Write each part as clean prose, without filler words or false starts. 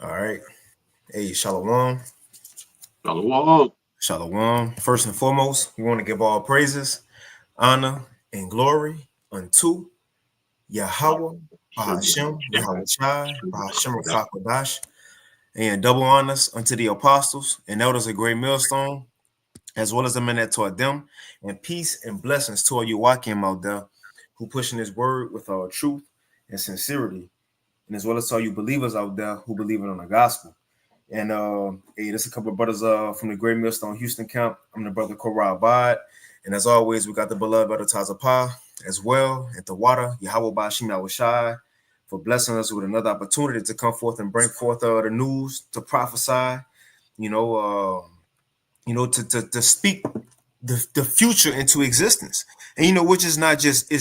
All right. Hey, Shalom. Shalom. Shalom. First and foremost, we want to give all praises, honor, and glory unto Yahweh, Bahashem, Yahweh Shai, Bahashem Rakakadash, and double honors unto the apostles and elders of Great Millstone, as well as the men that taught them, and peace and blessings to all you Wakim out there who pushing his word with truth and sincerity, and as well as all you believers out there who believe in on the gospel. And hey, there's a couple of brothers from the Great Millstone Houston camp. I'm the brother Korah Abad. And as always, we got the beloved brother Tazapah as well at the water, Yahweh Bashim Yahushai, for blessing us with another opportunity to come forth and bring forth the news, to prophesy, you know, to speak the future into existence. And which is not just the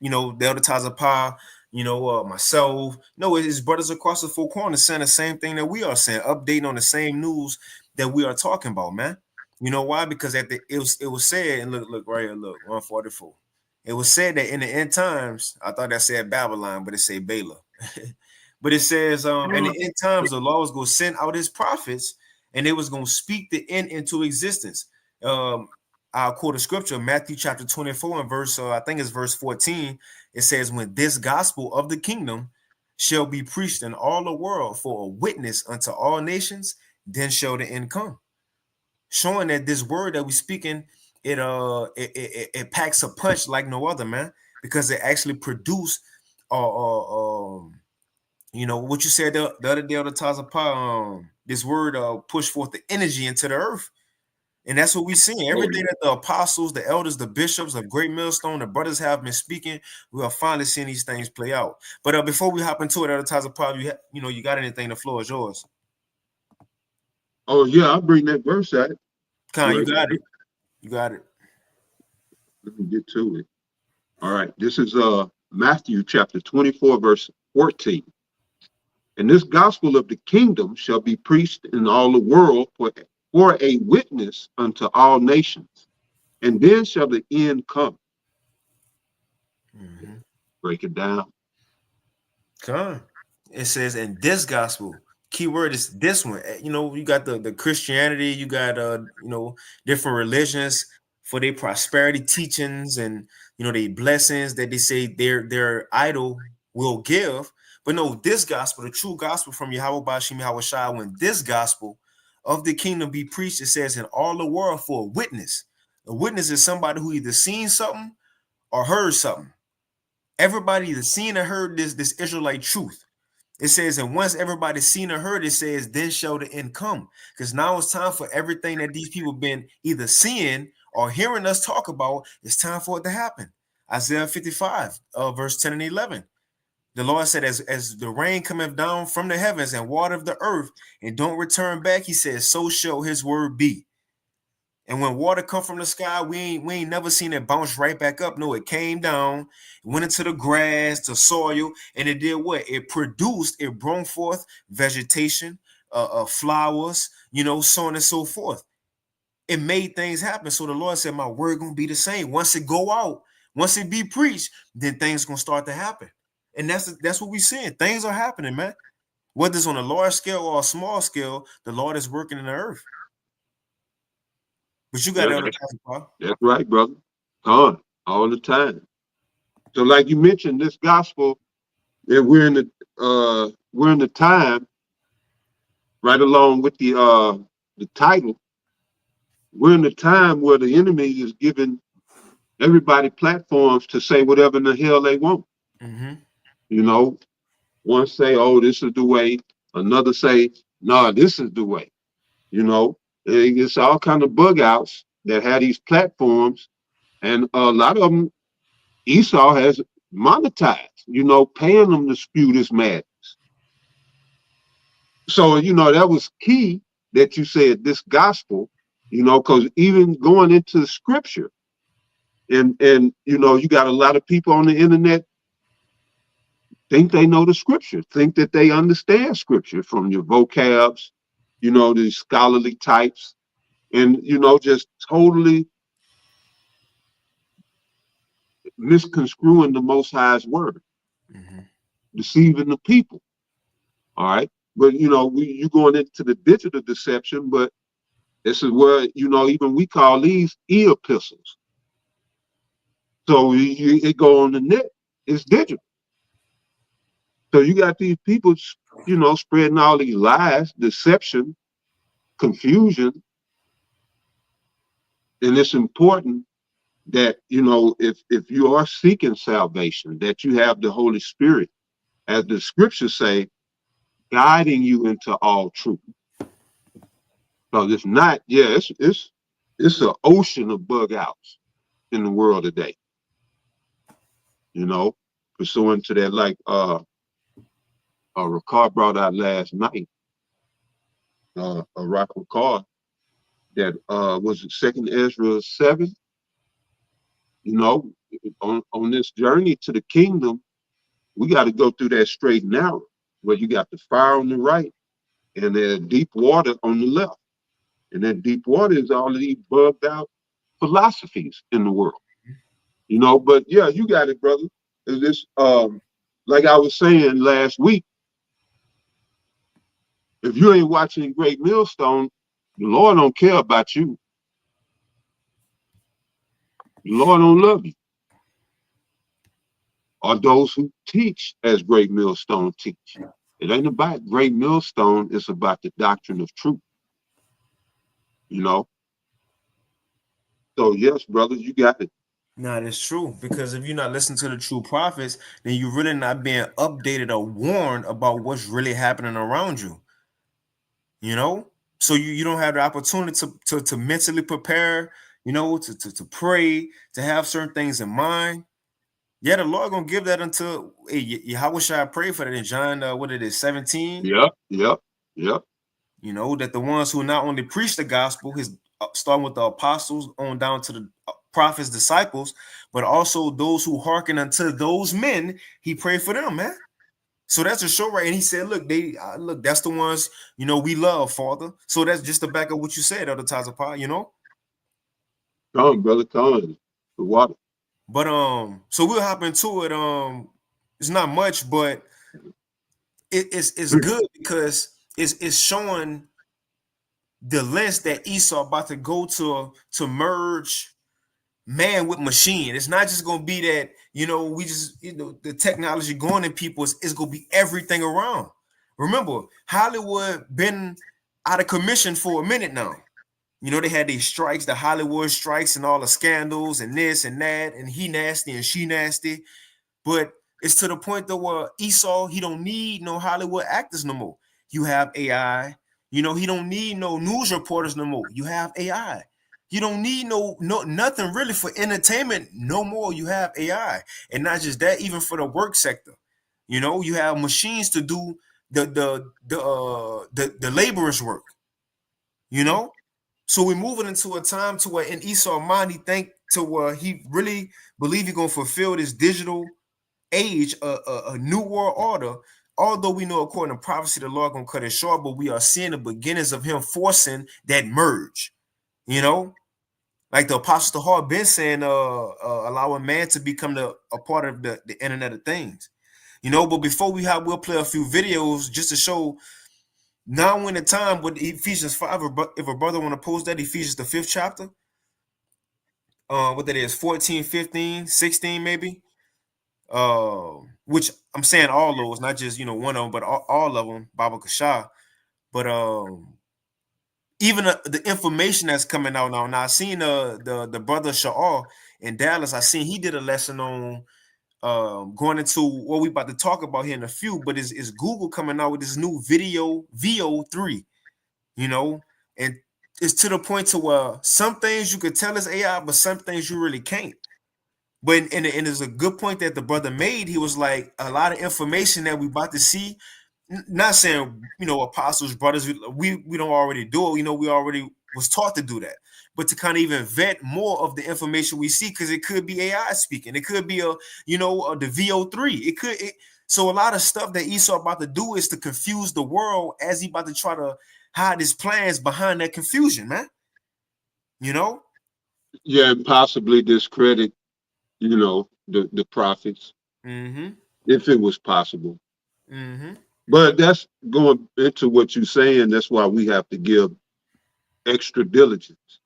elder Tazapah, myself. No, it's brothers across the four corners saying the same thing that we are saying, updating on the same news that we are talking about, man. You know why? Because it was said, and look right here, look 144. It was said that in the end times, I thought that said Babylon, but it said Bala. But it says, in the end times, the Lord was going to send out his prophets, and they was going to speak the end into existence. I'll quote a scripture, Matthew chapter 24 and verse, I think it's verse 14. It says, when this gospel of the kingdom shall be preached in all the world for a witness unto all nations, then shall the end come. Showing that this word that we speaking, it packs a punch like no other, man, because it actually produced what you said the other day on the Tazapah, this word push forth the energy into the earth. And that's what we're seeing. Every day that the apostles, the elders, the bishops of Great Millstone, the brothers have been speaking, we are finally seeing these things play out. But before we hop into it, Elder Tazapah, you got anything? The floor is yours. Oh yeah, I'll bring that verse out. Con, you Right. got it. You got it. Let me get to it. All right. This is Matthew chapter 24, verse 14. And this gospel of the kingdom shall be preached in all the world for a witness unto all nations. And then shall the end come. Mm-hmm. Break it down. Con. It says, in this gospel, keyword is this one. You got the Christianity, you got different religions for their prosperity teachings and the blessings that they say their idol will give. But no, this gospel, the true gospel from Yahweh Bashim Yahweh Shai, when this gospel of the kingdom be preached, it says in all the world for a witness. A witness is somebody who either seen something or heard something. Everybody either seen or heard this Israelite truth. It says, and once everybody's seen or heard, it says, then shall the end come. Because now it's time for everything that these people been either seeing or hearing us talk about. It's time for it to happen. Isaiah 55, verse 10 and 11. The Lord said, as the rain cometh down from the heavens and water the earth and don't return back, he says, so shall his word be. And when water come from the sky, we ain't never seen it bounce right back up. No, it came down, went into the grass, the soil, and it did what? It brought forth vegetation, flowers, so on and so forth. It made things happen. So the Lord said, my word gonna be the same. Once it go out, once it be preached, then things gonna start to happen. And that's what we're seeing. Things are happening, man. Whether it's on a large scale or a small scale, the Lord is working in the earth. But you got That's, other time, Paul. that's right, brother. On all the time. So, like you mentioned, this gospel, that we're in the time right along with the title. We're in the time where the enemy is giving everybody platforms to say whatever in the hell they want. Mm-hmm. You know, one say, "Oh, this is the way," another say, "No, this is the way." You know, it's all kind of bug outs that have these platforms, and a lot of them Esau has monetized. Paying them to spew this madness. So that was key that you said this gospel. Because even going into the scripture, and you got a lot of people on the internet think they know the scripture, think that they understand scripture from your vocabs, these scholarly types, and just totally misconstruing the Most High's word, Mm-hmm. deceiving the people. All right. But you going into the digital deception, but this is where even we call these e-epistles. So it go on the net. It's digital. So you got these people, spreading all these lies, deception, confusion, and it's important that if you are seeking salvation, that you have the Holy Spirit, as the scriptures say, guiding you into all truth. Because if not, it's an ocean of bug outs in the world today. Pursuant to that, like Ricard brought out last night, a rock Ricard that was it 2nd Ezra 7. On this journey to the kingdom, we got to go through that straight and narrow, where you got the fire on the right and the deep water on the left. And that deep water is all of these bugged out philosophies in the world. But yeah, you got it, brother. This like I was saying last week, if you ain't watching Great Millstone, the Lord don't care about you. The Lord don't love you. Or those who teach as Great Millstone teach. It ain't about Great Millstone, it's about the doctrine of truth. So yes, brother, you got it. No, that's true. Because if you're not listening to the true prophets, then you're really not being updated or warned about what's really happening around you. So you don't have the opportunity to mentally prepare, to pray, to have certain things in mind. Yeah, the Lord gonna give that until how should I pray for that in John 17? Yep. That the ones who not only preach the gospel, starting with the apostles on down to the prophets, disciples, but also those who hearken unto those men, he prayed for them, man. So that's a show, right? And he said, look, that's the ones, we love, Father. So that's just to back up what you said, Elder Tazapah, Come on, brother, come on. The water. But so we'll hop into it. It's not much, but it's good because it's showing the lengths that Esau about to go to merge man with machine. It's not just gonna be that, we just, the technology going in people is gonna be everything around. Remember, Hollywood been out of commission for a minute now. They had these strikes, the Hollywood strikes, and all the scandals and this and that, and he nasty and she nasty. But it's to the point though where Esau, he don't need no Hollywood actors no more. You have AI. He don't need no news reporters no more. You have AI. You don't need no nothing really for entertainment no more. You have AI, and not just that, even for the work sector. You have machines to do the laborers' work. So we're moving into a time to where in Esau mind, he think to where he really believe he's gonna fulfill this digital age, a new world order. Although we know according to prophecy, the Lord gonna cut it short, but we are seeing the beginnings of him forcing that merge. Like the Apostle Hall been saying, allowing man to become a part of the Internet of Things. But before we'll play a few videos just to show. Now in the time with Ephesians 5, if a brother want to post that, Ephesians the 5th chapter, what that is, 14, 15, 16 maybe, which I'm saying all those, not just, one of them, but all of them, Baba Kashah. But even the information that's coming out now, I seen the brother Sha'ar in Dallas, I seen he did a lesson on going into what we about to talk about here in a few, but is Google coming out with this new video VO3, and it's to the point to where some things you could tell is AI, but some things you really can't. But and there's a good point that the brother made. He was like, a lot of information that we about to see, not saying apostles, brothers, we don't already do it. We already was taught to do that. But to kind of even vet more of the information we see, because it could be AI speaking, it could be the VO3. So a lot of stuff that Esau about to do is to confuse the world as he about to try to hide his plans behind that confusion, man. Yeah, and possibly discredit, the prophets, Mm-hmm. if it was possible. Mm-hmm. But that's going into what you're saying. That's why we have to give extra diligence,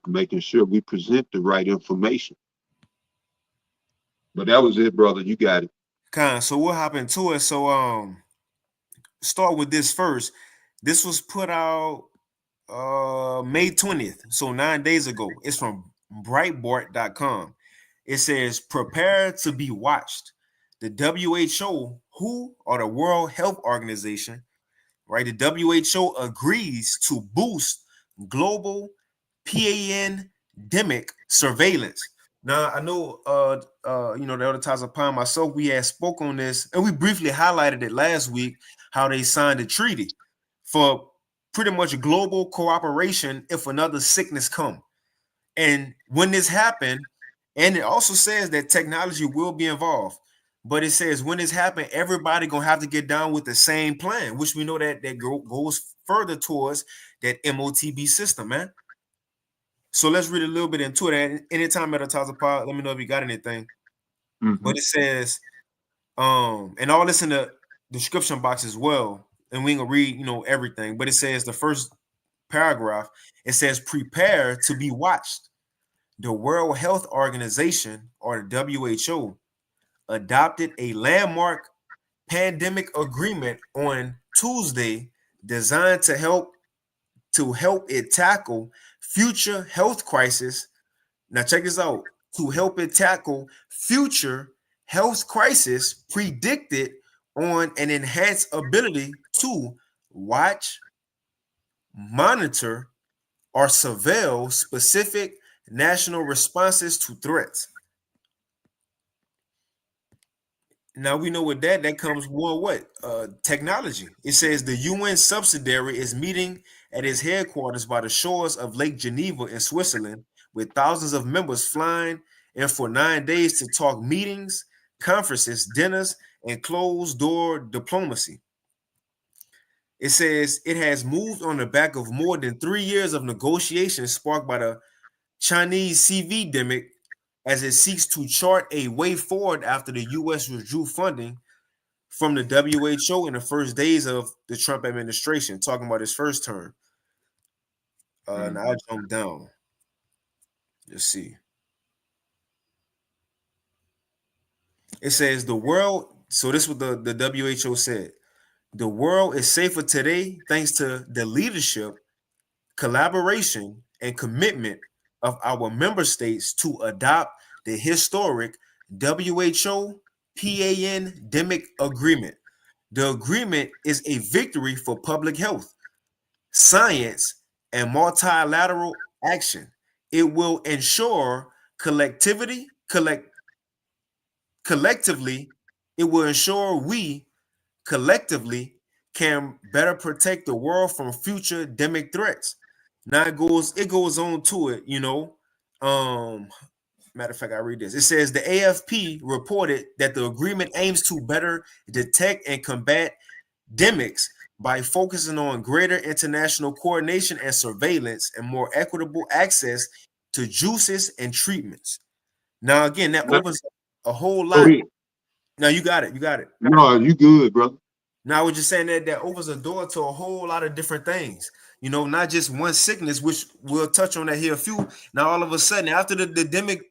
making sure we present the right information. But that was it, brother. You got it. So we'll hop into it. So start with this first. This was put out May 20th, so 9 days ago. It's from Breitbart.com. It says, prepare to be watched. The WHO, or the World Health Organization, right? The WHO agrees to boost global pandemic surveillance. Now, I know, the other times upon myself, we had spoke on this, and we briefly highlighted it last week, how they signed a treaty for pretty much global cooperation if another sickness come. And when this happened, and it also says that technology will be involved, but it says when this happened, everybody gonna have to get down with the same plan, which we know that goes further towards that MOTB system, man. So let's read a little bit into it. Anytime at a Pod, let me know if you got anything. But it says, and all this in the description box as well, and we can read, everything. But it says the first paragraph, it says, prepare to be watched. The World Health Organization, or the WHO, adopted a landmark pandemic agreement on Tuesday designed to help it tackle future health crisis. Now check this out. To help it tackle future health crisis predicted on an enhanced ability to watch, monitor, or surveil specific national responses to threats. Now we know with that comes what? Technology. It says the UN subsidiary is meeting at its headquarters by the shores of Lake Geneva in Switzerland, with thousands of members flying in for 9 days to talk meetings, conferences, dinners, and closed-door diplomacy. It says it has moved on the back of more than 3 years of negotiations sparked by the Chinese CV-demic, as it seeks to chart a way forward after the U.S. withdrew funding from the WHO in the first days of the Trump administration, talking about his first term. Now I jump down. Let's see. It says the world, so this is what the WHO said. The world is safer today thanks to the leadership, collaboration, and commitment of our member states to adopt the historic WHO pandemic agreement. The agreement is a victory for public health, science, and multilateral action. It will ensure collectively, it will ensure we collectively can better protect the world from future endemic threats. Now it goes on to it, matter of fact, I read this. It says the AFP reported that the agreement aims to better detect and combat endemics by focusing on greater international coordination and surveillance and more equitable access to juices and treatments. Now, again, that opens a whole lot. Now you got it. No, you good, brother. Now I was just saying that opens a door to a whole lot of different things. Not just one sickness, which we'll touch on that here a few. Now all of a sudden, after the endemic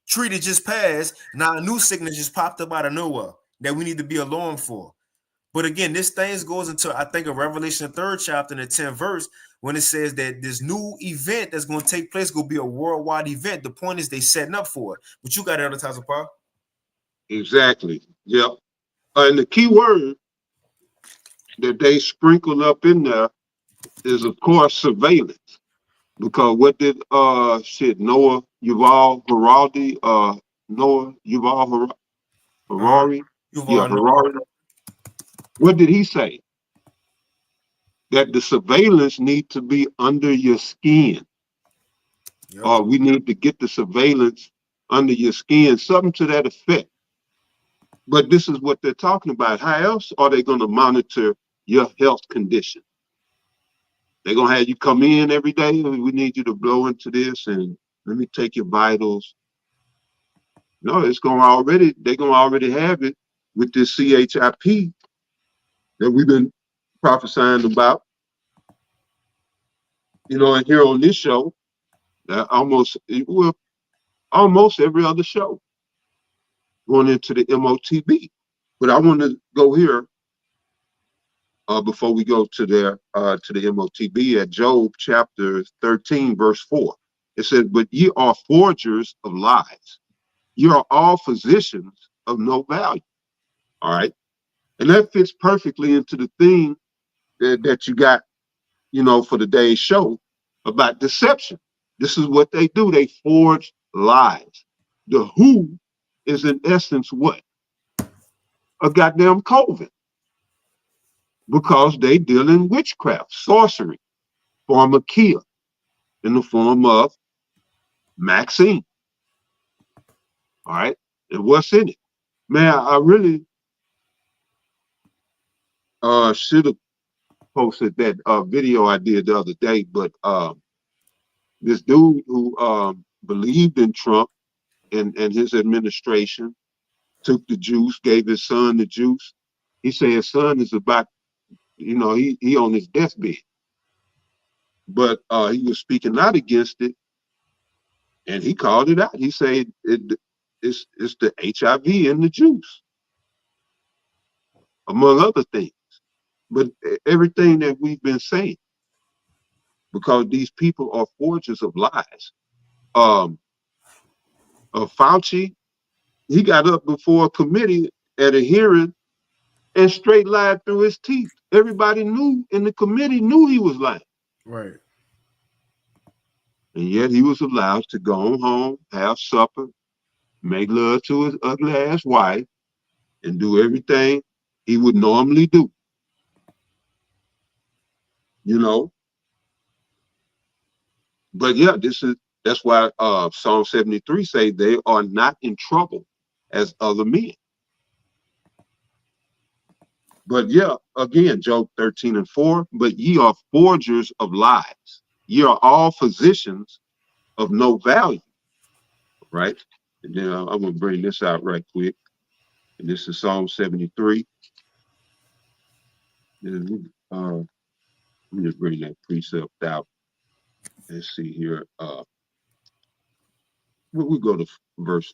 treaty just passed, now a new sickness just popped up out of nowhere that we need to be alarmed for. But again, this thing goes into, I think, a Revelation 3rd chapter in the 10th verse, when it says that this new event that's going to take place will be a worldwide event. The point is they setting up for it. But you got it, Other Paul. Exactly. Yep. And the key word that they sprinkle up in there is, of course, surveillance. Because what did Noah Yuval Harari, Harari. What did he say? That the surveillance need to be under your skin. Yep. We need to get the surveillance under your skin, something to that effect. But this is what they're talking about. How else are they going to monitor your health condition? They're going to have you come in every day. We need you to blow into this and let me take your vitals. No, they're going to already have it with this CHIP that we've been prophesying about, you know, and here on this show, almost every other show going into the MOTB. But I want to go here before we go to the MOTB at Job chapter 13, verse 4. It said, "But ye are forgers of lies. You are all physicians of no value." All right. And that fits perfectly into the theme that you got, you know, for today's show about deception. This is what they do. They forge lies. The who is in essence what? A goddamn coven. Because they deal in witchcraft, sorcery, pharmakia, in the form of Maxine. All right. And what's in it? Man, I really should have posted that video I did the other day, but this dude who believed in Trump and his administration took the juice, gave his son the juice. He said his son is about, you know, he on his deathbed. But he was speaking out against it, and he called it out. He said it's the HIV in the juice, among other things. But everything that we've been saying, because these people are forgers of lies. Fauci, he got up before a committee at a hearing and straight lied through his teeth. Everybody knew in the committee knew he was lying. Right. And yet he was allowed to go home, have supper, make love to his ugly ass wife, and do everything he would normally do. You know? But yeah, that's why Psalm 73 say they are not in trouble as other men. But yeah, again, Job 13 and 4, but ye are forgers of lies. Ye are all physicians of no value. Right? And then I'm going to bring this out right quick. And this is Psalm 73. And, let me just bring that precept out. Let's see here. We go to verse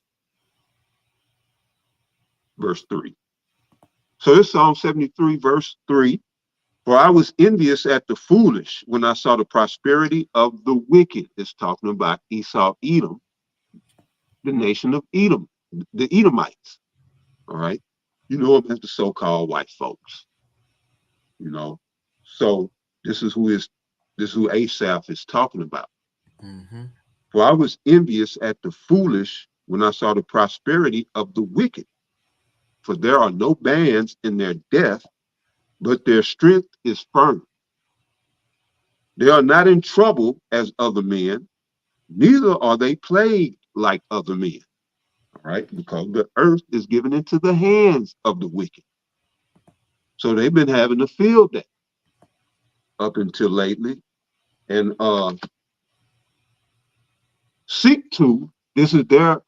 3. So this Psalm 73, verse 3. For I was envious at the foolish when I saw the prosperity of the wicked. It's talking about Esau, Edom, the nation of Edom, the Edomites. All right. You know them as the so-called white folks. You know. So this is who Asaph is talking about. Mm-hmm. For I was envious at the foolish when I saw the prosperity of the wicked. For there are no bands in their death, but their strength is firm. They are not in trouble as other men, neither are they plagued like other men. All right, because the earth is given into the hands of the wicked. So they've been having a field day up until lately. And seek to, this is their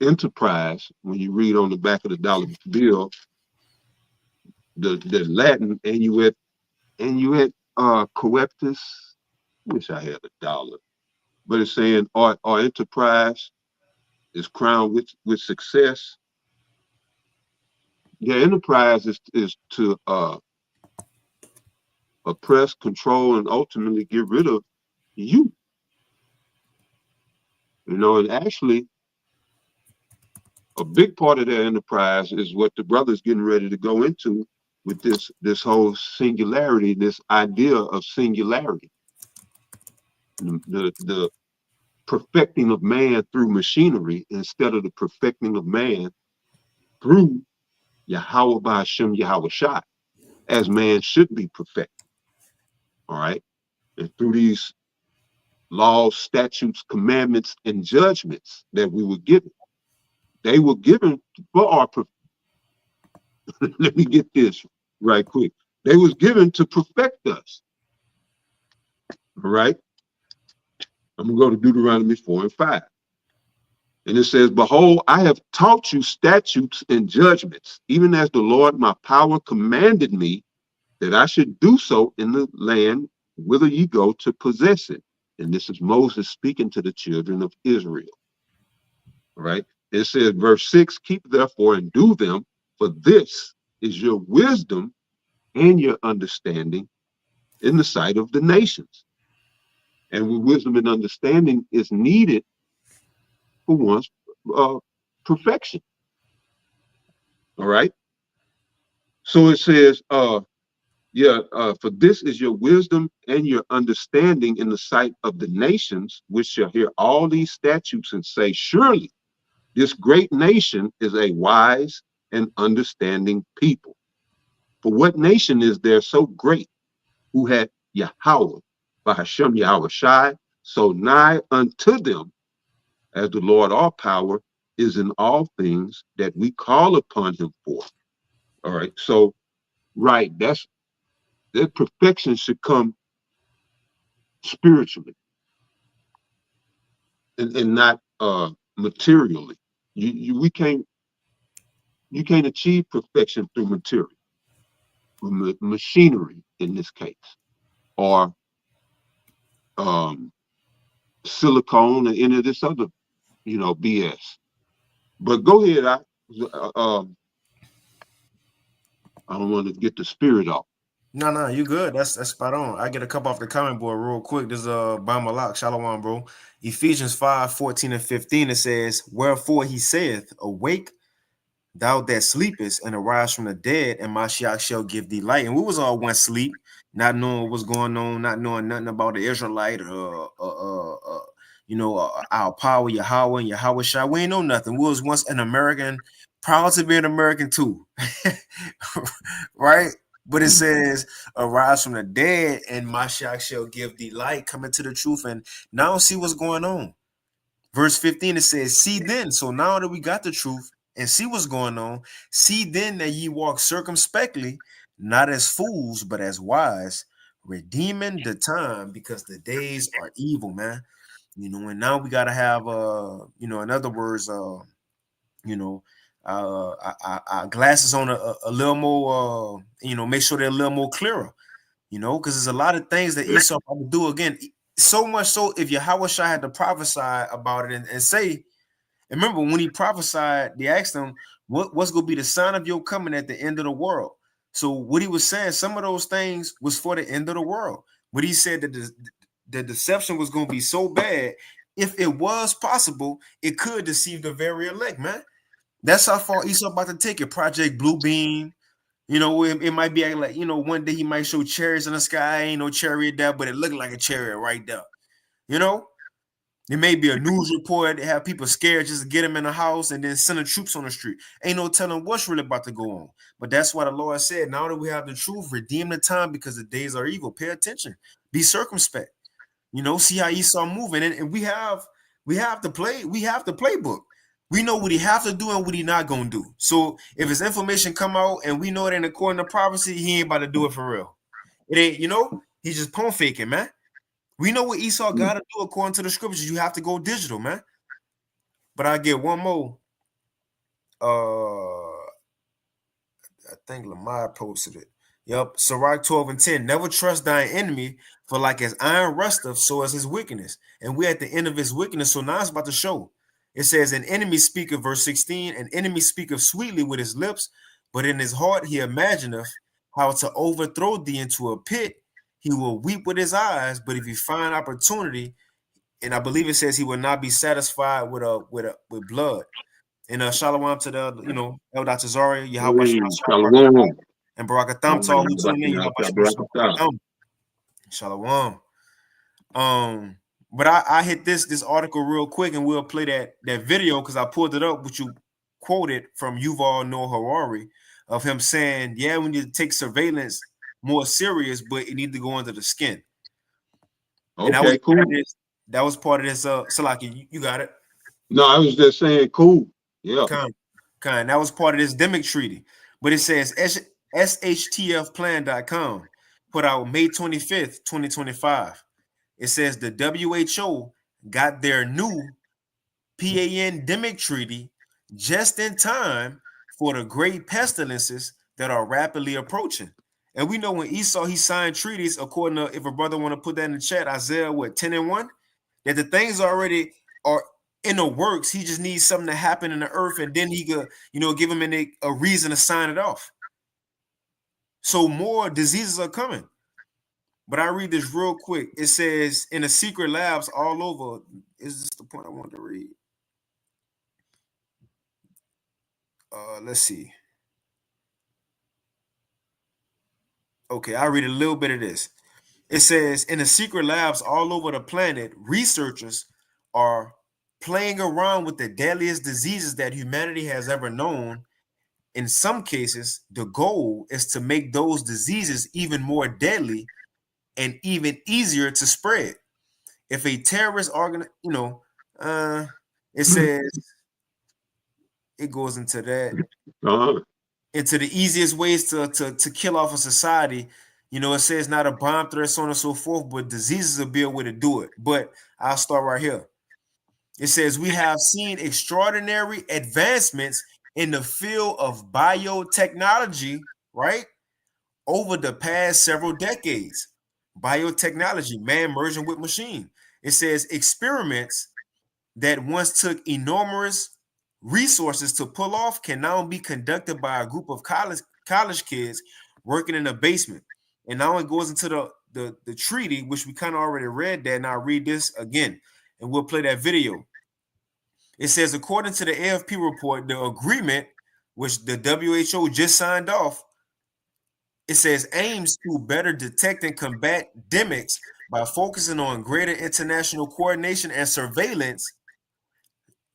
enterprise. When you read on the back of the dollar bill, the Latin Annuet Coeptus, wish I had $1, but it's saying our enterprise is crowned with success. Their enterprise is to oppress, control, and ultimately get rid of you. You know, and actually, a big part of their enterprise is what the brother's getting ready to go into with this whole singularity, this idea of singularity. The perfecting of man through machinery instead of the perfecting of man through Yahweh Ba'ashem Yahweh Shai, as man should be perfected. All right. And through these laws, statutes, commandments, and judgments that we were given. They were given for our let me get this right quick. They was given to perfect us. All right. I'm gonna go to Deuteronomy 4 and 5. And it says, behold, I have taught you statutes and judgments, even as the Lord my power commanded me that I should do so in the land whither ye go to possess it. And this is Moses speaking to the children of Israel. All right. It says, verse 6, keep therefore and do them, for this is your wisdom and your understanding in the sight of the nations. And wisdom and understanding is needed for one's perfection. All right. So it says, for this is your wisdom and your understanding in the sight of the nations, which shall hear all these statutes and say, surely this great nation is a wise and understanding people. For what nation is there so great who had Yahweh, Bahashem Yahweh Shai, so nigh unto them as the Lord all power is in all things that we call upon him for. All right. So, right, that perfection should come spiritually and not materially. You can't achieve perfection through material, machinery in this case, or silicone or any of this other, BS. But go ahead. I don't want to get the spirit off. No, you good. That's spot on. I get a couple off the comment board real quick. This is Bamalak, Shalom, bro. Ephesians 5:14-15. It says, wherefore he saith, awake, thou that sleepest, and arise from the dead, and Mashiach shall give thee light. And we was all once sleep, not knowing what's going on, not knowing nothing about the Israelite, our power, Yahweh and Yahweh Shai. We ain't know nothing. We was once an American, proud to be an American too. Right? But it says, arise from the dead, and Mashiach shall give thee light, come into the truth, and now see what's going on. Verse 15, it says, see then, so now that we got the truth and see what's going on, see then that ye walk circumspectly, not as fools, but as wise, redeeming the time, because the days are evil, man. And now we got to have, in other words, our glasses on a little more, make sure they're a little more clearer, because there's a lot of things that Esau will do again. So much so, if Yahweh Shai had to prophesy about it and say, and remember when he prophesied, they asked him, what's going to be the sign of your coming at the end of the world? So what he was saying, some of those things was for the end of the world. But he said that the deception was going to be so bad, if it was possible, it could deceive the very elect, man. That's how far Esau about to take it. Project Blue Beam. It might be like, one day he might show chariots in the sky. Ain't no chariot there, but it looked like a chariot right there. There may be a news report. They have people scared just to get them in the house and then send the troops on the street. Ain't no telling what's really about to go on. But that's why the Lord said, now that we have the truth, redeem the time because the days are evil. Pay attention. Be circumspect. See how Esau moving. And we have the playbook. We know what he have to do and what he not gonna do. So if his information come out and we know it ain't according to prophecy, he ain't about to do it for real. It ain't, he's just pwn faking, man. We know what Esau got to do according to the scriptures. You have to go digital, man. But I get one more. I think Lamar posted it. Yep. Sirach 12:10. Never trust thine enemy, for like as iron rusteth, so is his wickedness. And we're at the end of his wickedness. So now it's about to show. It says, an enemy speaketh, verse 16, an enemy speaketh sweetly with his lips, but in his heart he imagineth how to overthrow thee into a pit. He will weep with his eyes, but if he find opportunity, and I believe it says he will not be satisfied with blood. And shalom to the El Dr. Yahweh Shalom and Barakatham to all who tune in. Shalom. But I hit this article real quick, and we'll play that video because I pulled it up, which you quoted from Yuval Noah Harari, of him saying, yeah, we need to take surveillance more serious, but it need to go under the skin. Okay, and cool. That was part of this. Salaki, you got it. No, I was just saying, cool. Yeah. Kind. That was part of this Demic treaty. But it says SHTFplan.com put out May 25th, 2025. It says the WHO got their new pandemic treaty just in time for the great pestilences that are rapidly approaching. And we know when Esau, he signed treaties, according to, if a brother want to put that in the chat, Isaiah, 10:1, that the things already are in the works. He just needs something to happen in the earth, and then he could, give him a reason to sign it off. So more diseases are coming. But I read this real quick. It says, in the secret labs all over, is this the point I wanted to read? Let's see. Okay, I'll read a little bit of this. It says, in the secret labs all over the planet, researchers are playing around with the deadliest diseases that humanity has ever known. In some cases, the goal is to make those diseases even more deadly and even easier to spread. If a terrorist it says, it goes into that. Into the easiest ways to kill off a society. It says not a bomb threat, so on and so forth, but diseases will be a way to do it. But I'll start right here. It says, we have seen extraordinary advancements in the field of biotechnology, right, over the past several decades. Biotechnology, man merging with machine. It says experiments that once took enormous resources to pull off can now be conducted by a group of college kids working in a basement. And now it goes into the treaty, which we kind of already read that. And I'll read this again, and we'll play that video. It says, according to the AFP report, the agreement, which the WHO just signed off, it says aims to better detect and combat demics by focusing on greater international coordination and surveillance,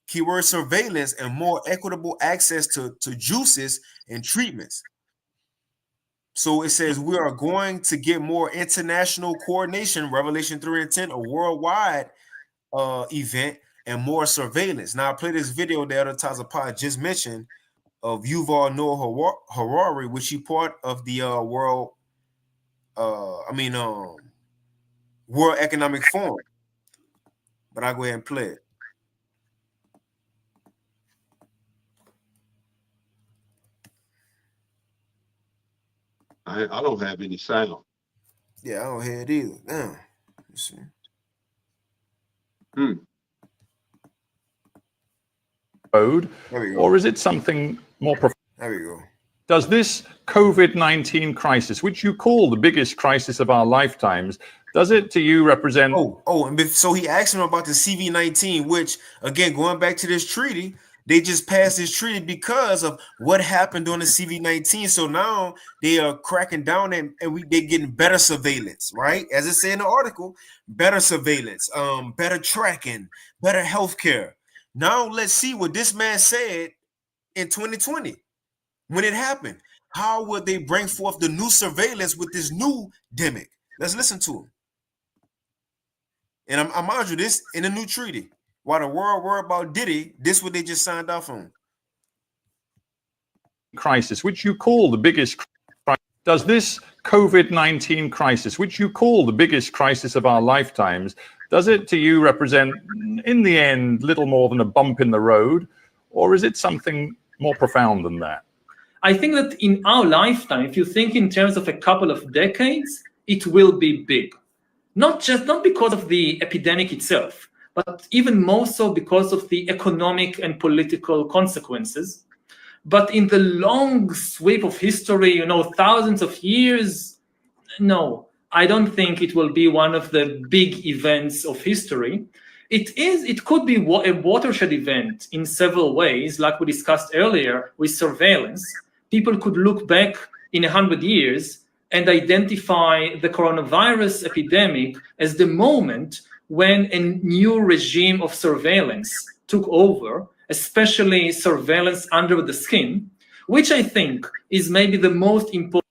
keyword surveillance, and more equitable access to juices and treatments. So it says we are going to get more international coordination, Revelation 3:10, a worldwide event, and more surveillance. Now I play this video that Tazapod just mentioned of Yuval Noah Harari, which he part of the World Economic Forum. But I'll go ahead and play it. I don't have any sound. Yeah, I don't hear it either. Damn. Let's see. Or is it something more profound? There we go. Does this COVID-19 crisis, which you call the biggest crisis of our lifetimes, does it to you represent? And so he asked him about the CV-19, which, again, going back to this treaty, they just passed this treaty because of what happened during the CV-19. So now they are cracking down and they're getting better surveillance, right? As it said in the article, better surveillance, better tracking, better healthcare. Now let's see what this man said in 2020 when it happened. How would they bring forth the new surveillance with this new demic? Let's listen to him. And I mind you, this in the new treaty. While the world worried about Diddy, this is what they just signed off on. Crisis, which you call the biggest crisis. Does this COVID-19 crisis, which you call the biggest crisis of our lifetimes, does it to you represent, in the end, little more than a bump in the road? Or is it something more profound than that? I think that in our lifetime, if you think in terms of a couple of decades, it will be big. Not because of the epidemic itself, but even more so because of the economic and political consequences. But in the long sweep of history, thousands of years, no, I don't think it will be one of the big events of history. It could be a watershed event in several ways, like we discussed earlier with surveillance. People could look back in 100 years and identify the coronavirus epidemic as the moment when a new regime of surveillance took over, especially surveillance under the skin, which I think is maybe the most important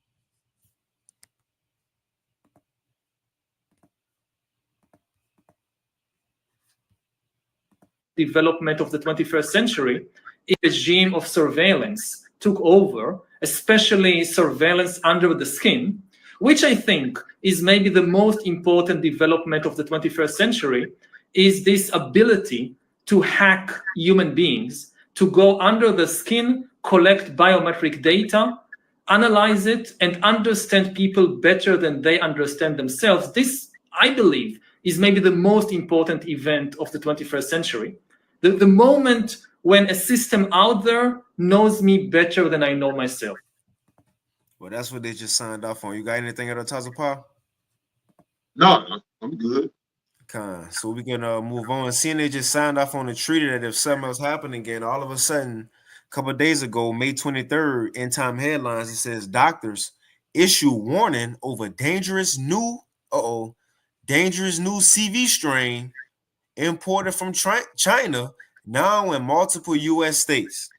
development of the 21st century. A regime of surveillance took over, especially surveillance under the skin, which I think is maybe the most important development of the 21st century, is this ability to hack human beings, to go under the skin, collect biometric data, analyze it, and understand people better than they understand themselves. This, I believe, is maybe the most important event of the 21st century. The moment when a system out there knows me better than I know myself. Well, that's what they just signed off on. You got anything at the Tazapah? No, I'm good. So we can move on. Seeing they just signed off on a treaty that if something else happened again, all of a sudden, a couple of days ago, May 23rd, in time headlines, it says doctors issue warning over dangerous new CV strain imported from China now in multiple U.S. states.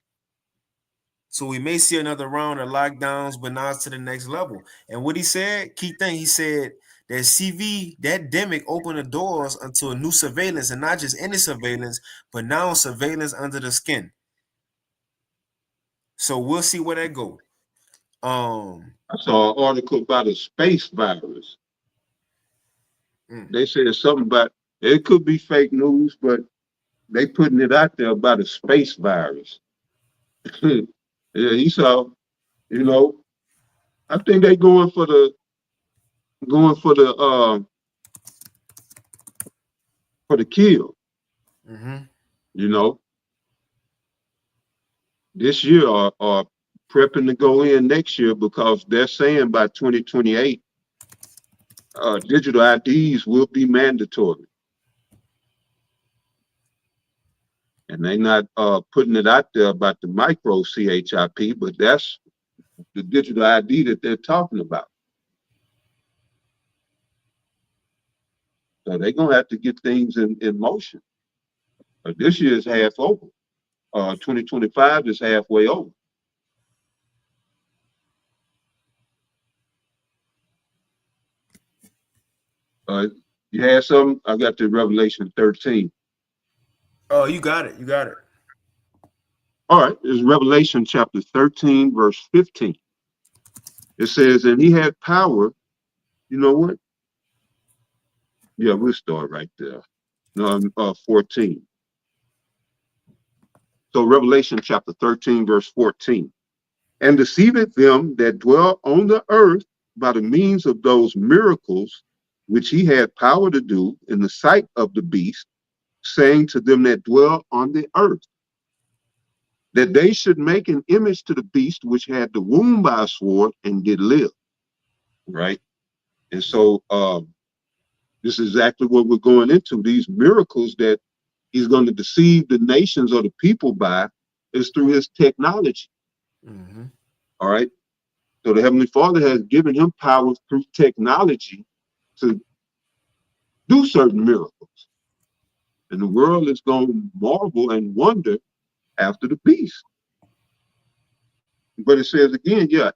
So we may see another round of lockdowns, but now it's to the next level. And what he said, key thing, he said that CV, that demic opened the doors until new surveillance, and not just any surveillance, but now surveillance under the skin. So we'll see where that go. I saw an article about a space virus. They said something about, it could be fake news, but they putting it out there about a space virus. Yeah, he saw, you know, I think they going for the kill. You know, this year are prepping to go in next year because they're saying by 2028, digital IDs will be mandatory. And they're not putting it out there about the micro CHIP, but that's the digital ID that they're talking about. So they're going to have to get things in motion. This year is half over. 2025 is halfway over. You had some? I got to Revelation 13. Oh, you got it. You got it. All right. It's Revelation chapter 13, verse 15. It says, and he had power. You know what? Yeah, we'll start right there. No, 14. So Revelation chapter 13, verse 14. And deceiveth them that dwell on the earth by the means of those miracles which he had power to do in the sight of the beast, saying to them that dwell on the earth, that they should make an image to the beast which had the wound by a sword and did live. Right? And so this is exactly what we're going into. These miracles that he's going to deceive the nations or the people by is through his technology. All right. So the Heavenly Father has given him power through technology to do certain miracles. And the world is going to marvel and wonder after the beast. But it says again, yeah,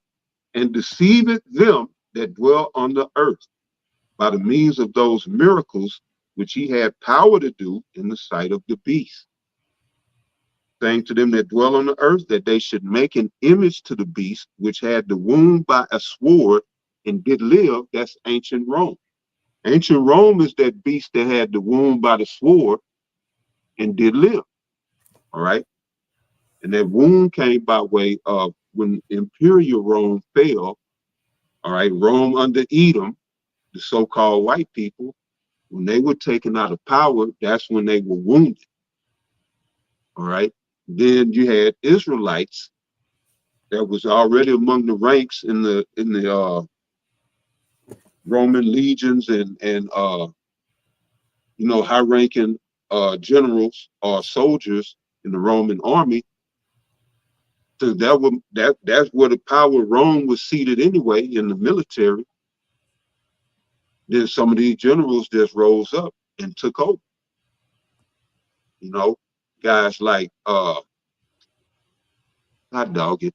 and deceiveth them that dwell on the earth by the means of those miracles which he had power to do in the sight of the beast, saying to them that dwell on the earth that they should make an image to the beast which had the wound by a sword and did live. That's ancient Rome. Ancient Rome is that beast that had the wound by the sword and did live. All right. And that wound came by way of when Imperial Rome fell. All right. Rome under Edom, the so-called white people, when they were taken out of power, that's when they were wounded. All right. Then you had Israelites that was already among the ranks in the Roman legions and you know, high-ranking generals or soldiers in the Roman army. So that's where the power of Rome was seated anyway, in the military. Then some of these generals just rose up and took over. You know, guys like hot dog it.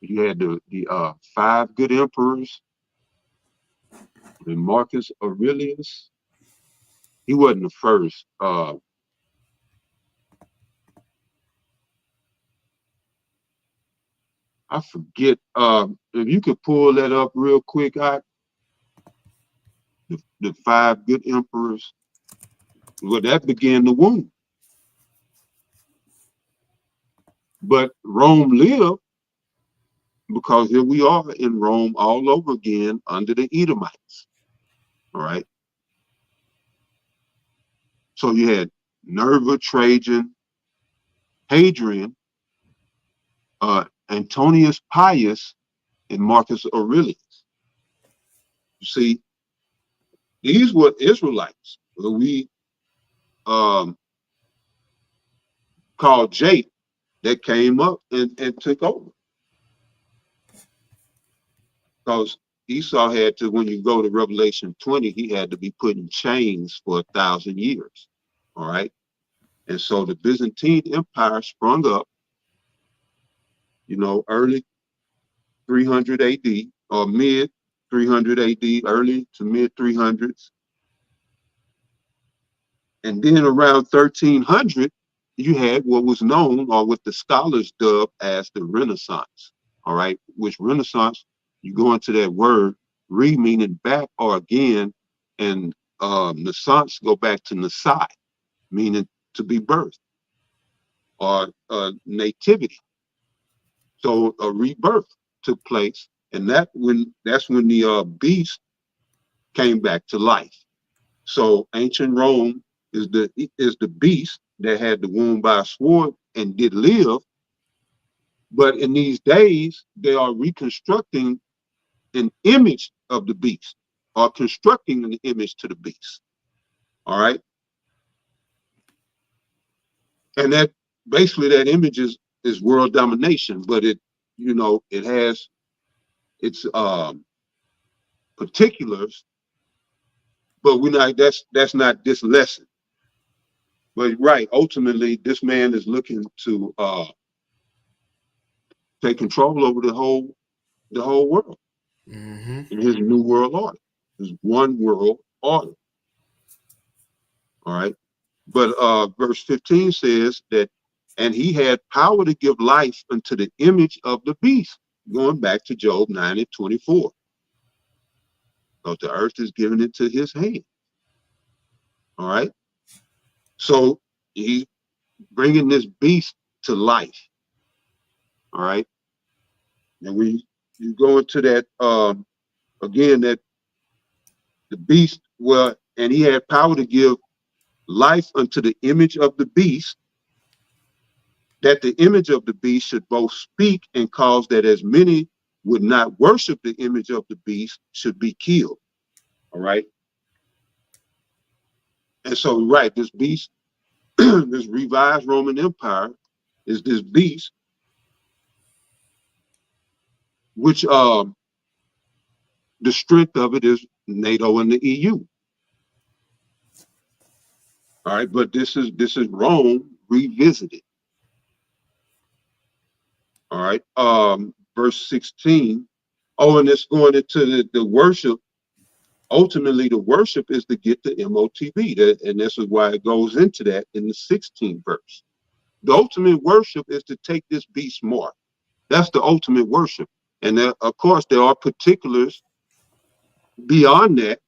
You had the 5 good emperors, and Marcus Aurelius. He wasn't the first. I forget. If you could pull that up real quick, the 5 good emperors. Well, that began the wound. But Rome lived because here we are in Rome all over again under the Edomites. All right. So you had Nerva, Trajan, Hadrian, Antonius Pius, and Marcus Aurelius. You see, these were Israelites who we called Jake that came up and took over. Because Esau had to, when you go to Revelation 20, he had to be put in chains for 1,000 years. All right. And so the Byzantine Empire sprung up, early 300 AD or mid 300 AD, early to mid 300s. And then around 1300, you had what was known, or what the scholars dubbed as the Renaissance. All right. Which Renaissance, you go into that word, meaning back or again, and Naissance go back to Nasai, meaning to be birthed, or nativity. So a rebirth took place, and that's when the beast came back to life. So ancient Rome is the beast that had the wound by a sword and did live. But in these days, they are reconstructing an image of the beast, or constructing an image to the beast. All right. And that basically that image is world domination, but it has its particulars, but that's not this lesson. But right, ultimately, this man is looking to take control over the whole world in his new world order, his one world order. All right. But verse 15 says that, and he had power to give life unto the image of the beast, going back to Job 9:24. Because the earth is given into his hand. All right. So he's bringing this beast to life. All right. And you go into that, again, that the beast, and he had power to give life unto the image of the beast, that the image of the beast should both speak and cause that as many would not worship the image of the beast should be killed. All right. And so, right, this beast, this revised Roman Empire is this beast, which the strength of it is NATO and the EU. All right, but this is Rome revisited. All right, verse 16. Oh, and it's going into the worship. Ultimately, the worship is to get the MOTB, and this is why it goes into that in the 16th verse. The ultimate worship is to take this beast mark. That's the ultimate worship. And there, of course, there are particulars beyond that.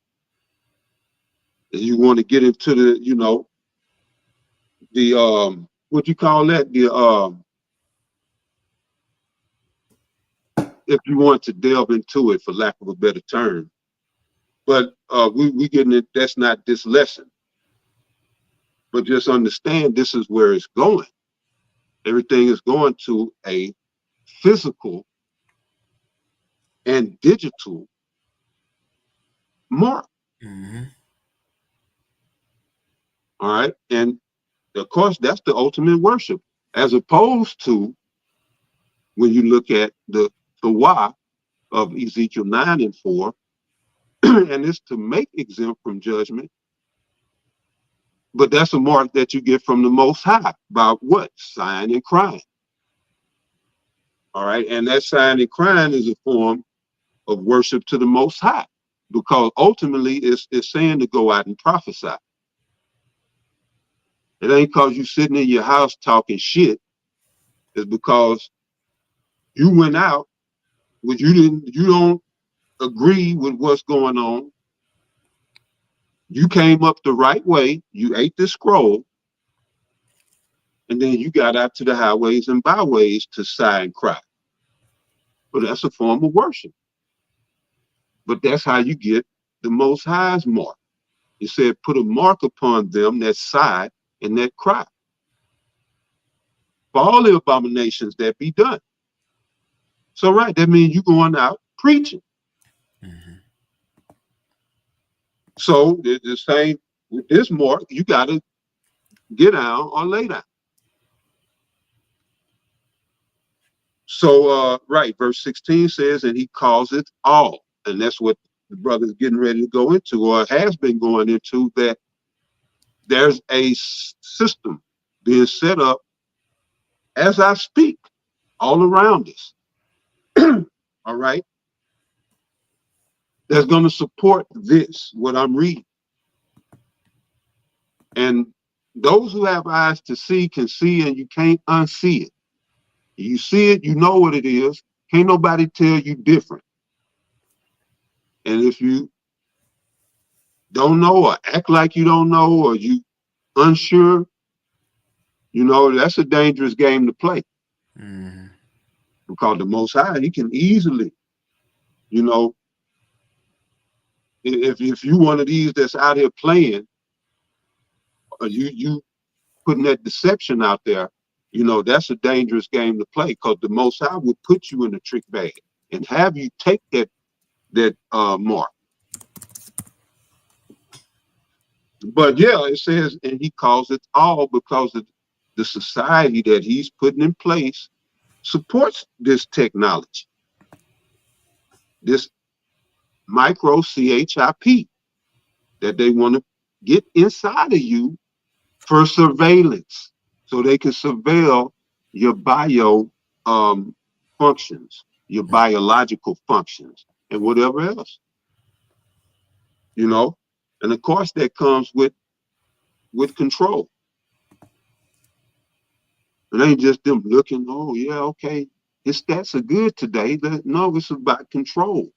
You want to get into the, what you call that? If you want to delve into it, for lack of a better term. But we getting it, that's not this lesson. But just understand this is where it's going. Everything is going to a physical and digital mark. All right. And of course, that's the ultimate worship, as opposed to when you look at the why of Ezekiel 9:4, and it's to make exempt from judgment. But that's a mark that you get from the Most High by what? Sighing and crying. All right. And that sighing and crying is a form of worship to the Most High, because ultimately it's saying to go out and prophesy. It ain't because you sitting in your house talking shit. It's because you went out, but you don't agree with what's going on. You came up the right way, you ate the scroll, and then you got out to the highways and byways to sigh and cry. Well, that's a form of worship. But that's how you get the Most High's mark. He said, put a mark upon them that sigh and that cry, for all the abominations that be done. So, right, that means you going out preaching. Mm-hmm. So, the same with this mark, you got to get down or lay down. So, right, verse 16 says, and he calls it all. And that's what the brother's getting ready to go into, or has been going into, that there's a system being set up as I speak all around us. All right. That's going to support this, what I'm reading. And those who have eyes to see can see, and you can't unsee it. You see it, you know what it is. Can't nobody tell you different. And if you don't know, or act like you don't know, or you unsure, you know, that's a dangerous game to play. Mm-hmm. Because the Most High, he can easily, you know, if you one of these that's out here playing, or you putting that deception out there, you know, that's a dangerous game to play, because the Most High would put you in a trick bag and have you take that mark. But yeah, it says, and he calls it all because of the society that he's putting in place supports this technology, this micro CHIP that they want to get inside of you for surveillance, so they can surveil your bio functions, your biological functions, and whatever else, you know. And of course, that comes with control. It ain't just them looking, oh yeah, okay, his stats are good today. No, it's about control.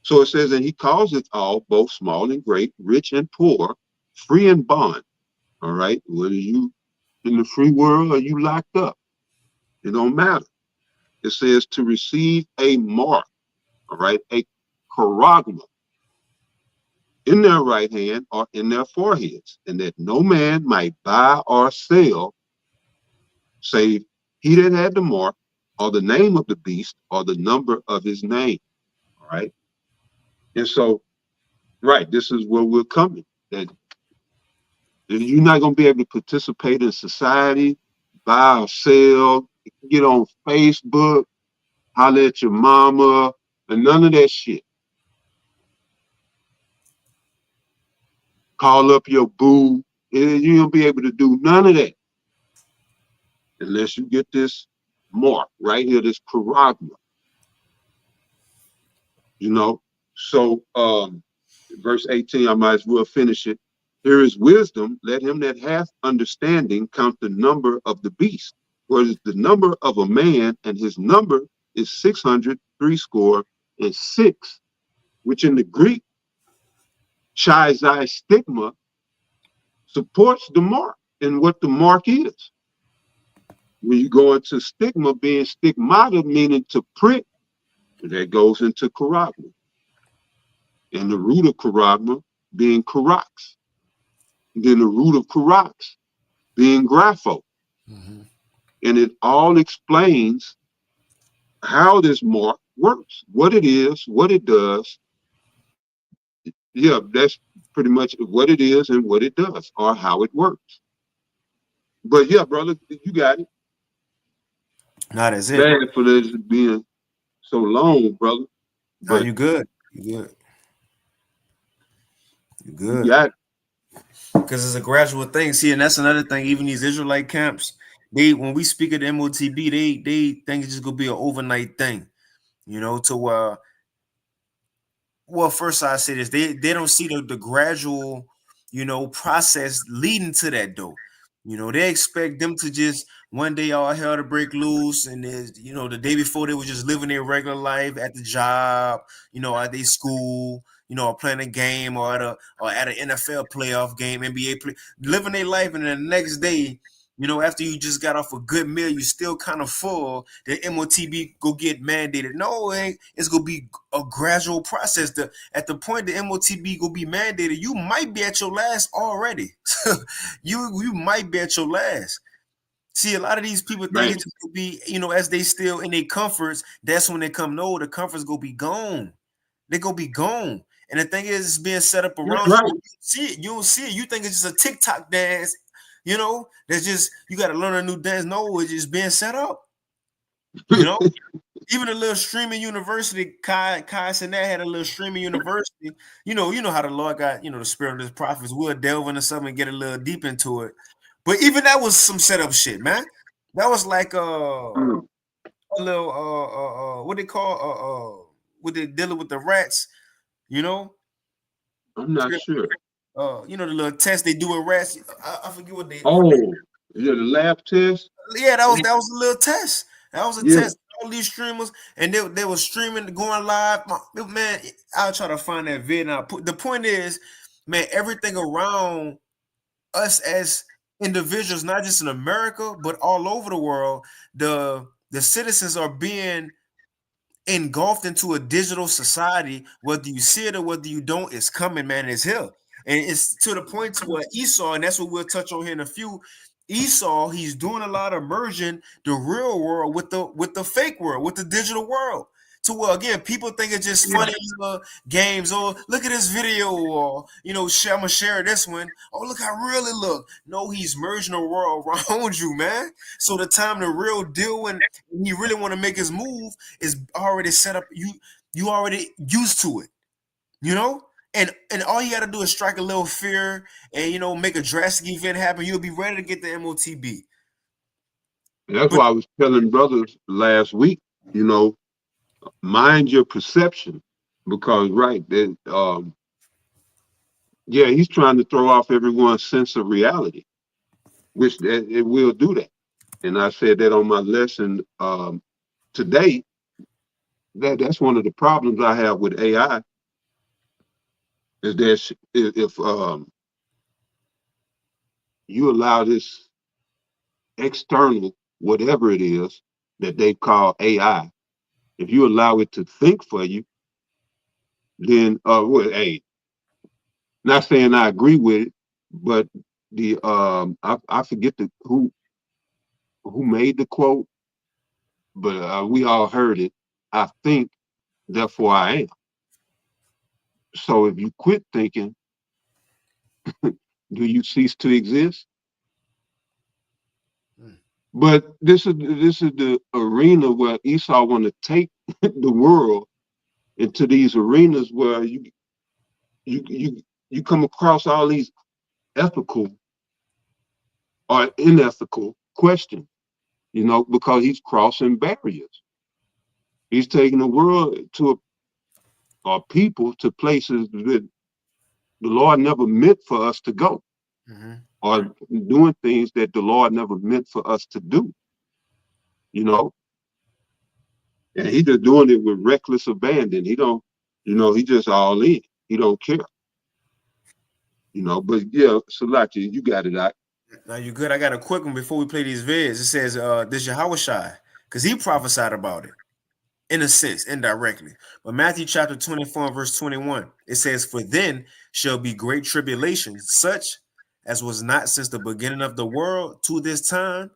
So it says, and he calls it all, both small and great, rich and poor, free and bond. All right, whether you in the free world or you locked up, it don't matter. It says to receive a mark, all right, a charagma, in their right hand or in their foreheads, and that no man might buy or sell, save he that had the mark, or the name of the beast, or the number of his name. All right. And so, right, this is where we're coming. That you're not going to be able to participate in society, buy or sell, get on Facebook, holler at your mama, and none of that shit. Call up your boo. You don't be able to do none of that unless you get this mark right here, this charagma. You know, so verse 18, I might as well finish it. Here is wisdom. Let him that hath understanding count the number of the beast, for it is the number of a man, and his number is 666, which in the Greek, chizai stigma, supports the mark and what the mark is. When you go into stigma, being stigmata, meaning to prick, that goes into charagma. And the root of charagma being charax. Then the root of charax being grapho. Mm-hmm. And it all explains how this mark works, what it is, what it does. Yeah, that's pretty much what it is and what it does, or how it works. But yeah, brother, you got it. Not as it. Bad for this being so long, brother. No, you good. You good. You good. You got it. Because it's a gradual thing. See, and that's another thing. Even these Israelite camps, when we speak at the MOTB, they think it's just gonna be an overnight thing, you know. To well, first I say this: they don't see the gradual, you know, process leading to that though. You know, they expect them to just one day all hell to break loose, and there's, you know, the day before they were just living their regular life at the job, you know, at their school, you know, or playing a game, or at an NFL playoff game, NBA play, living their life, and then the next day, you know, after you just got off a good meal, you still kind of full. The MOTB go get mandated. No, it ain't. It's gonna be a gradual process. At the point the MOTB go be mandated, you might be at your last already. you might be at your last. See, a lot of these people think it just could be, you know, as they still in their comforts, that's when they come. No, the comforts go be gone. They go be gone. And the thing is, it's being set up around you. You see it. You don't see it. You think it's just a TikTok dance. You know, that's just, you got to learn a new dance. No, it's just being set up. You know, even a little streaming university, Kai Cenat had a little streaming university. You know how the Lord got, you know, the spirit of his prophets. We'll delve into something and get a little deep into it. But even that was some setup shit, man. That was like a little what they call what they dealing with the rats, you know? I'm not sure. You know, the little test they do with rats. I forget what they. Oh, yeah, the lab test. Yeah, that was a little test. That was a test. All these streamers, and they were streaming, going live. Man, I'll try to find that vid. Now, the point is, man, everything around us as individuals, not just in America, but all over the world, the citizens are being engulfed into a digital society. Whether you see it or whether you don't, it's coming, man. It's here. And it's to the point to where Esau, and that's what we'll touch on here in a few. Esau, he's doing a lot of merging the real world with the fake world, with the digital world. To where, again, people think it's just funny games. Or look at this video, or, you know, I'm gonna share this one. Oh, look how real it look. No, he's merging the world around you, man. So the time the real deal, when he really want to make his move, is already set up. You already used to it, you know. And all you got to do is strike a little fear and, you know, make a drastic event happen. You'll be ready to get the MOTB. That's why I was telling brothers last week, you know, mind your perception, because he's trying to throw off everyone's sense of reality, which it will do that. And I said that on my lesson today. That's one of the problems I have with AI. Is that if you allow this external, whatever it is that they call AI, if you allow it to think for you, then hey, not saying I agree with it, but the I forget who made the quote, but we all heard it. I think, therefore I am. So if you quit thinking, do you cease to exist? But this is the arena where Esau want to take the world into these arenas where you come across all these ethical or unethical questions, you know, because he's crossing barriers. He's taking the world or people to places that the Lord never meant for us to go, or doing things that the Lord never meant for us to do, you know. And he just doing it with reckless abandon. He don't, you know, he just all in. He don't care, you know. But yeah, Salachi, you got it out. Now you good. I got a quick one before we play these vids. It says this Yahushua, because he prophesied about it. In a sense, indirectly. But Matthew chapter 24 verse 21, it says, "For then shall be great tribulation, such as was not since the beginning of the world to this time,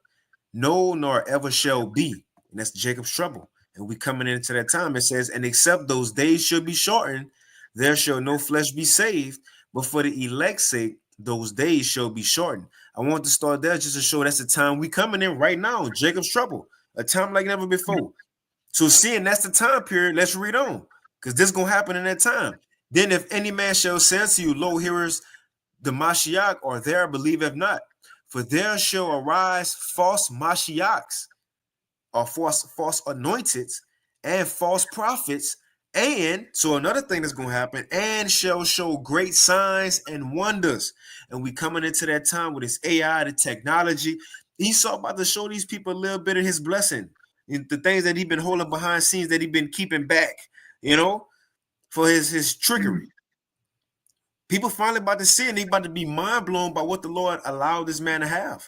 no, nor ever shall be." And that's Jacob's trouble. And we coming into that time. It says, "And except those days shall be shortened, there shall no flesh be saved. But for the elect's sake, those days shall be shortened." I want to start there just to show that's the time we coming in right now. Jacob's trouble, a time like never before. So seeing that's the time period, let's read on, because this is going to happen in that time. "Then if any man shall say to you, Lo, here is the Mashiach, or there believeth not. For there shall arise false Mashiachs, or false anointeds, and false prophets, And so another thing that's going to happen, and shall show great signs and wonders. And we coming into that time with this AI, the technology. Esau about to show these people a little bit of his blessing, the things that he been holding behind scenes that he been keeping back, for his trickery. People finally about to see it, and they about to be mind blown by what the Lord allowed this man to have.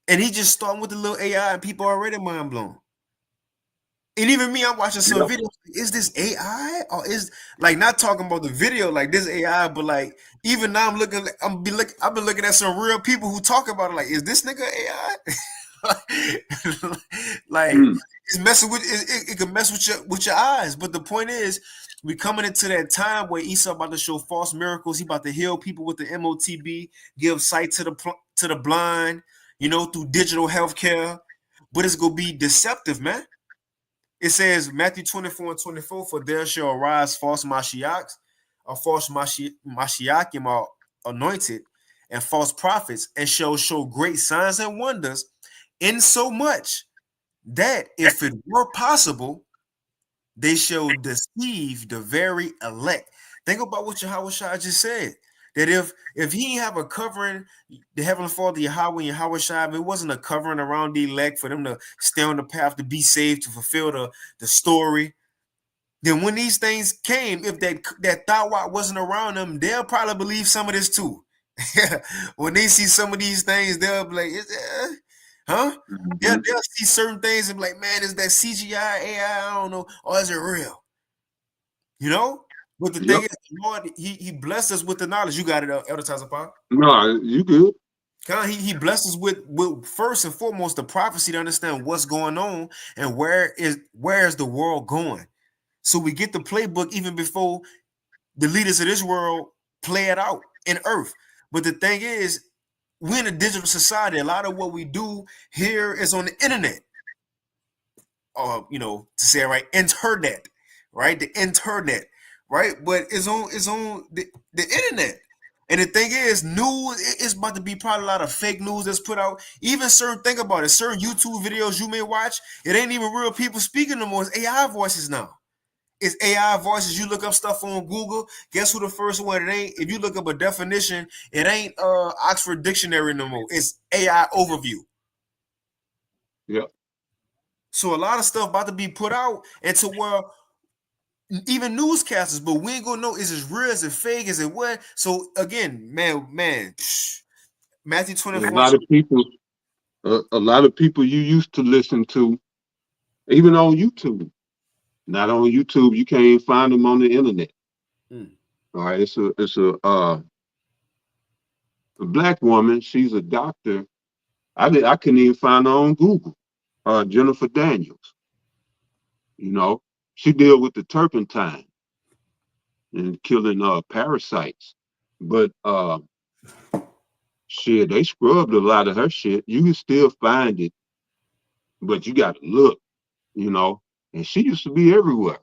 And he just starting with the little AI, and people already mind blown. And even me, I'm watching some videos. Is this AI, or is like not talking about the video like this AI, but like even now I've been looking at some real people who talk about it. Like, is this nigga AI? Like it's messing with it can mess with your eyes. But the point is, we coming into that time where Esau about to show false miracles. He about to heal people with the MOTB, give sight to the blind, through digital healthcare. But it's gonna be deceptive, man. It says Matthew 24:24, for there shall arise false Mashiachs, or false Mashiachim are anointed, and false prophets, and shall show great signs and wonders, in so much that if it were possible, they shall deceive the very elect. Think about what Yahushua just said. That if he have a covering, the Heavenly Father, Yahweh and Yahushua, if it wasn't a covering around the elect for them to stay on the path to be saved, to fulfill the story, then when these things came, if that thought wasn't around them, they'll probably believe some of this too. When they see some of these things, they'll be like, huh? They'll see certain things and be like, man, is that CGI, AI? I don't know. Or is it real? But the thing is, the Lord, he blessed us with the knowledge. You got it, Elder Tazapah? No, you good. He blessed us with first and foremost the prophecy to understand what's going on and where is the world going. So we get the playbook even before the leaders of this world play it out in earth. But the thing is, we're in a digital society. A lot of what we do here is on the internet. Or, to say it right, internet, right? The internet. Right, but it's on the internet, and the thing is, news is about to be probably a lot of fake news that's put out. Even think about it, certain YouTube videos you may watch, it ain't even real people speaking no more. It's AI voices now. It's AI voices. You look up stuff on Google. Guess who the first one? It ain't. If you look up a definition, it ain't Oxford Dictionary no more. It's AI overview. Yeah. So a lot of stuff about to be put out, and to where even newscasters, but we ain't gonna know, is it real, is it fake, is it what? So again, man, Matthew 24. A lot of people you used to listen to, even on YouTube. Not on YouTube, you can't even find them on the internet. All right, it's a black woman. She's a doctor. I couldn't even find her on Google. Jennifer Daniels. She deal with the turpentine and killing parasites. But shit, they scrubbed a lot of her shit. You can still find it, but you got to look, and she used to be everywhere.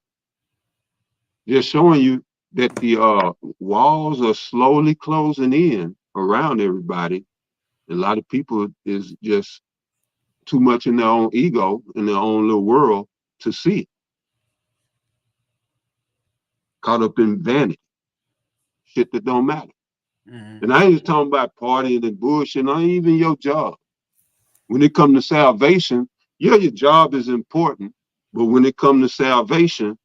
Just showing you that the walls are slowly closing in around everybody. A lot of people is just too much in their own ego, in their own little world to see it. Caught up in vanity, shit that don't matter. And I ain't just talking about partying and bullshit, not even your job. When it comes to salvation, yeah, your job is important, but when it comes to salvation,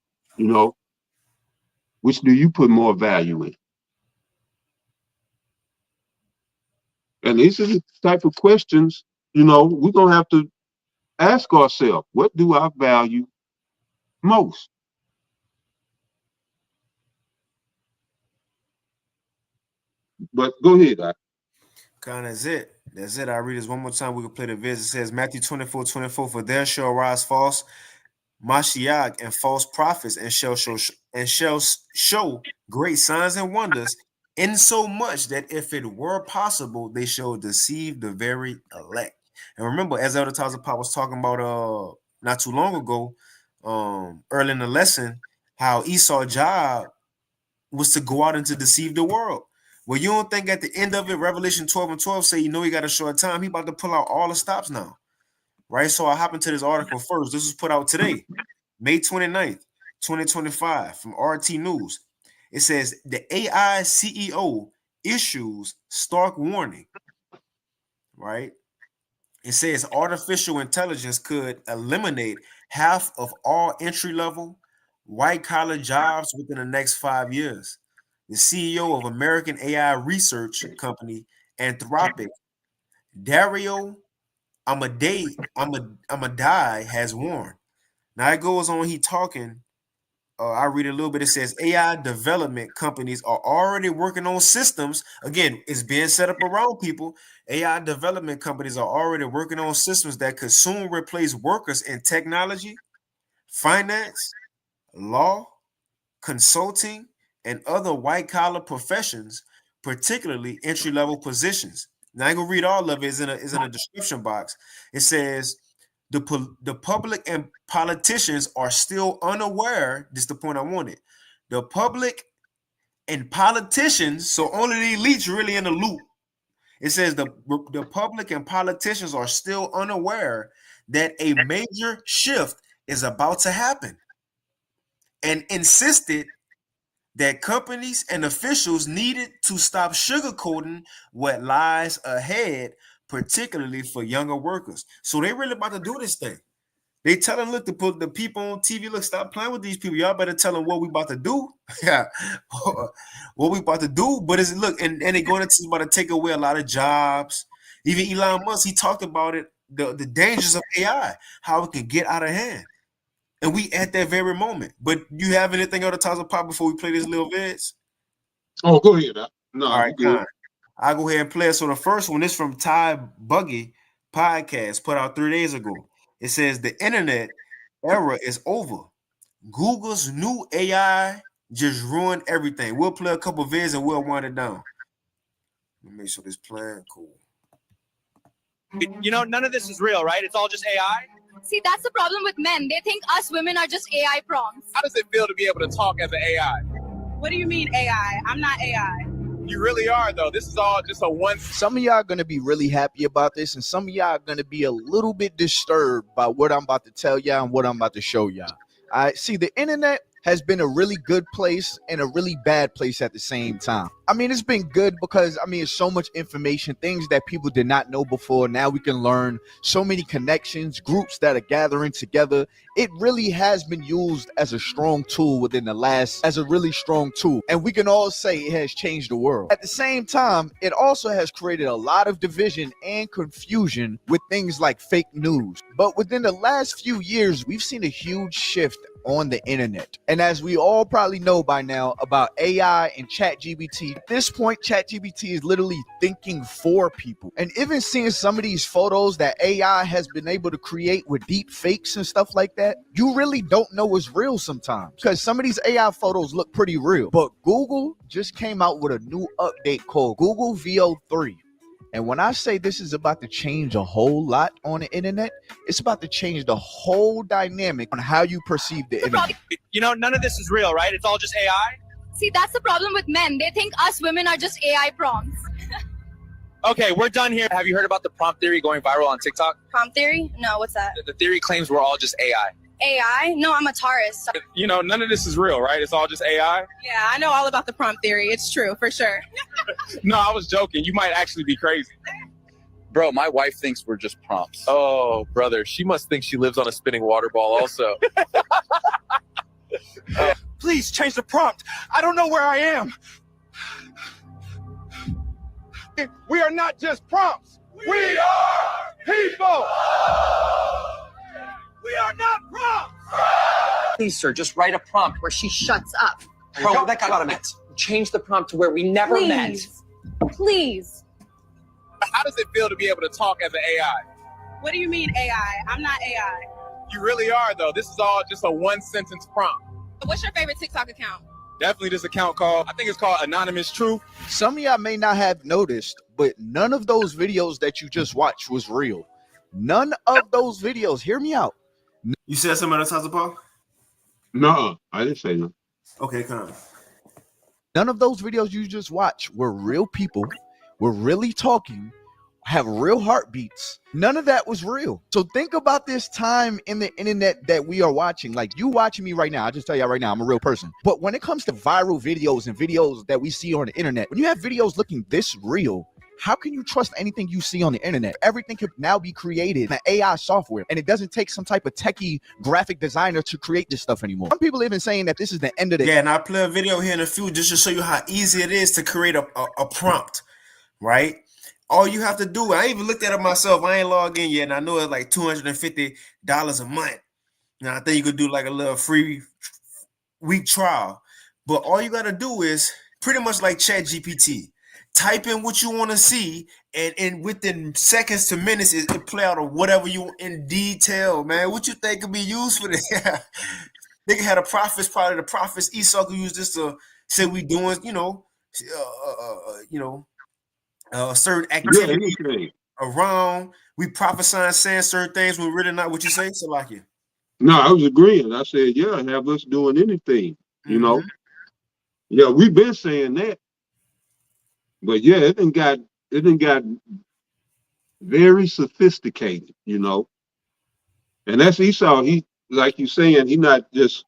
which do you put more value in? And these are the type of questions, we're going to have to ask ourselves, what do I value most? But go ahead, That's it. I'll read this one more time. We can play the visit. It says Matthew 24:24, for there shall arise false Mashiach and false prophets, and shall show great signs and wonders, in so much that if it were possible, they shall deceive the very elect. And remember, as Elder Tazapah was talking about not too long ago, early in the lesson, how Esau's job was to go out and to deceive the world. Well, you don't think at the end of it, Revelation 12:12 say, he got a short time. He about to pull out all the stops now, right? So I hop into this article first. This was put out today, May 29th. 2025 from RT News. It says the AI CEO issues stark warning, right? It says artificial intelligence could eliminate half of all entry-level white-collar jobs within the next 5 years. The CEO of American AI research company Anthropic, Dario Amodei has warned. Now it goes on, he talking. I read a little bit. It says AI development companies are already working on systems. Again, it's being set up around people. AI development companies are already working on systems that could soon replace workers in technology, finance, law, consulting, and other white-collar professions, particularly entry-level positions. Now, I ain't gonna read all of it. Is in a description box. It says the public and politicians are still unaware. This is the point I wanted. The public and politicians, so only the elites really in the loop. It says the public and politicians are still unaware that a major shift is about to happen, and insisted that companies and officials needed to stop sugarcoating what lies ahead, particularly for younger workers. So they really about to do this thing. They tell them, look, to put the people on TV, look, stop playing with these people. Y'all better tell them what we about to do. Yeah, what we about to do. But it's look, and they're going to about to take away a lot of jobs. Even Elon Musk, he talked about it, the dangers of AI, how it can get out of hand. And we at that very moment. But you have anything other times of pop before we play this little vids? Oh, go ahead. No, all right, good. I'll go ahead and play it. So the first one is from Ty Buggy podcast, put out 3 days ago. It says the internet era is over. Google's new AI just ruined everything. We'll play a couple vids and we'll wind it down. Let me make sure this playing cool. You know, none of this is real, right? It's all just AI. See, that's the problem with men. They think us women are just AI prompts. How does it feel to be able to talk as an AI? What do you mean AI? I'm not AI. You really are, though. This is all just a one. Some of y'all are going to be really happy about this, and some of y'all are going to be a little bit disturbed by what I'm about to tell y'all and what I'm about to show y'all. I see the internet has been a really good place and a really bad place at the same time. I mean, it's been good because, I mean, it's so much information, things that people did not know before. Now we can learn so many connections, groups that are gathering together. It really has been used as a strong tool within the last, as a really strong tool. And we can all say it has changed the world. At the same time, it also has created a lot of division and confusion with things like fake news. But within the last few years, we've seen a huge shift on the internet. And as we all probably know by now about AI and ChatGPT, at this point, ChatGPT is literally thinking for people. And even seeing some of these photos that AI has been able to create with deep fakes and stuff like that, you really don't know it's real sometimes because some of these AI photos look pretty real. But Google just came out with a new update called Google VO3. And when I say this is about to change a whole lot on the internet, it's about to change the whole dynamic on how you perceive the internet. You know, none of this is real, right? It's all just AI. See, that's the problem with men. They think us women are just AI prompts. Okay, we're done here. Have you heard about the prompt theory going viral on TikTok? Prompt theory? No, what's that? The theory claims we're all just AI. AI? No, I'm a Taurus. You know, none of this is real, right? It's all just AI. Yeah, I know all about the prompt theory. It's true, for sure. No, I was joking. You might actually be crazy. Bro, my wife thinks we're just prompts. Oh, brother. She must think she lives on a spinning water ball also. Please change the prompt. I don't know where I am. We are not just prompts. We are people. We are not prompts. Please, sir, just write a prompt where she shuts up. Bro, that got met. Change the prompt to where we never met. Please. How does it feel to be able to talk as an AI? What do you mean AI? I'm not AI. You really are, though. This is all just a one-sentence prompt. What's your favorite TikTok account? Definitely this account called, I think it's called Anonymous Truth. Some of y'all may not have noticed, but none of those videos that you just watched was real. None of those videos, hear me out. You said something else, Paul? No, I didn't say no. Okay, come on. None of those videos you just watched were real people, were really talking have real heartbeats. None of that was real. So think about this time in the internet that we are watching. Like you watching me right now, I just tell you right now, I'm a real person. But when it comes to viral videos and videos that we see on the internet, when you have videos looking this real, how can you trust anything you see on the internet? Everything could now be created in AI software, and it doesn't take some type of techie graphic designer to create this stuff anymore. Some people even saying that this is the end of the— Yeah, and I'll play a video here in a few just to show you how easy it is to create a prompt, right? All you have to do, I even looked at it myself. I ain't logged in yet, and I know it's like $250 a month. Now I think you could do like a little free week trial, but all you got to do is pretty much like ChatGPT. Type in what you want to see, and within seconds to minutes, it play out of whatever you want in detail, man. What you think could be used for this? They can have the prophets, probably the prophets. Esau could use this to say we doing, certain activity around. We prophesying, saying certain things when really not what you say. So like you. No, I was agreeing. I said, yeah, have us doing anything, you know. Yeah, we've been saying that. But yeah, it done got very sophisticated, you know. And that's Esau. He, like you saying, he not just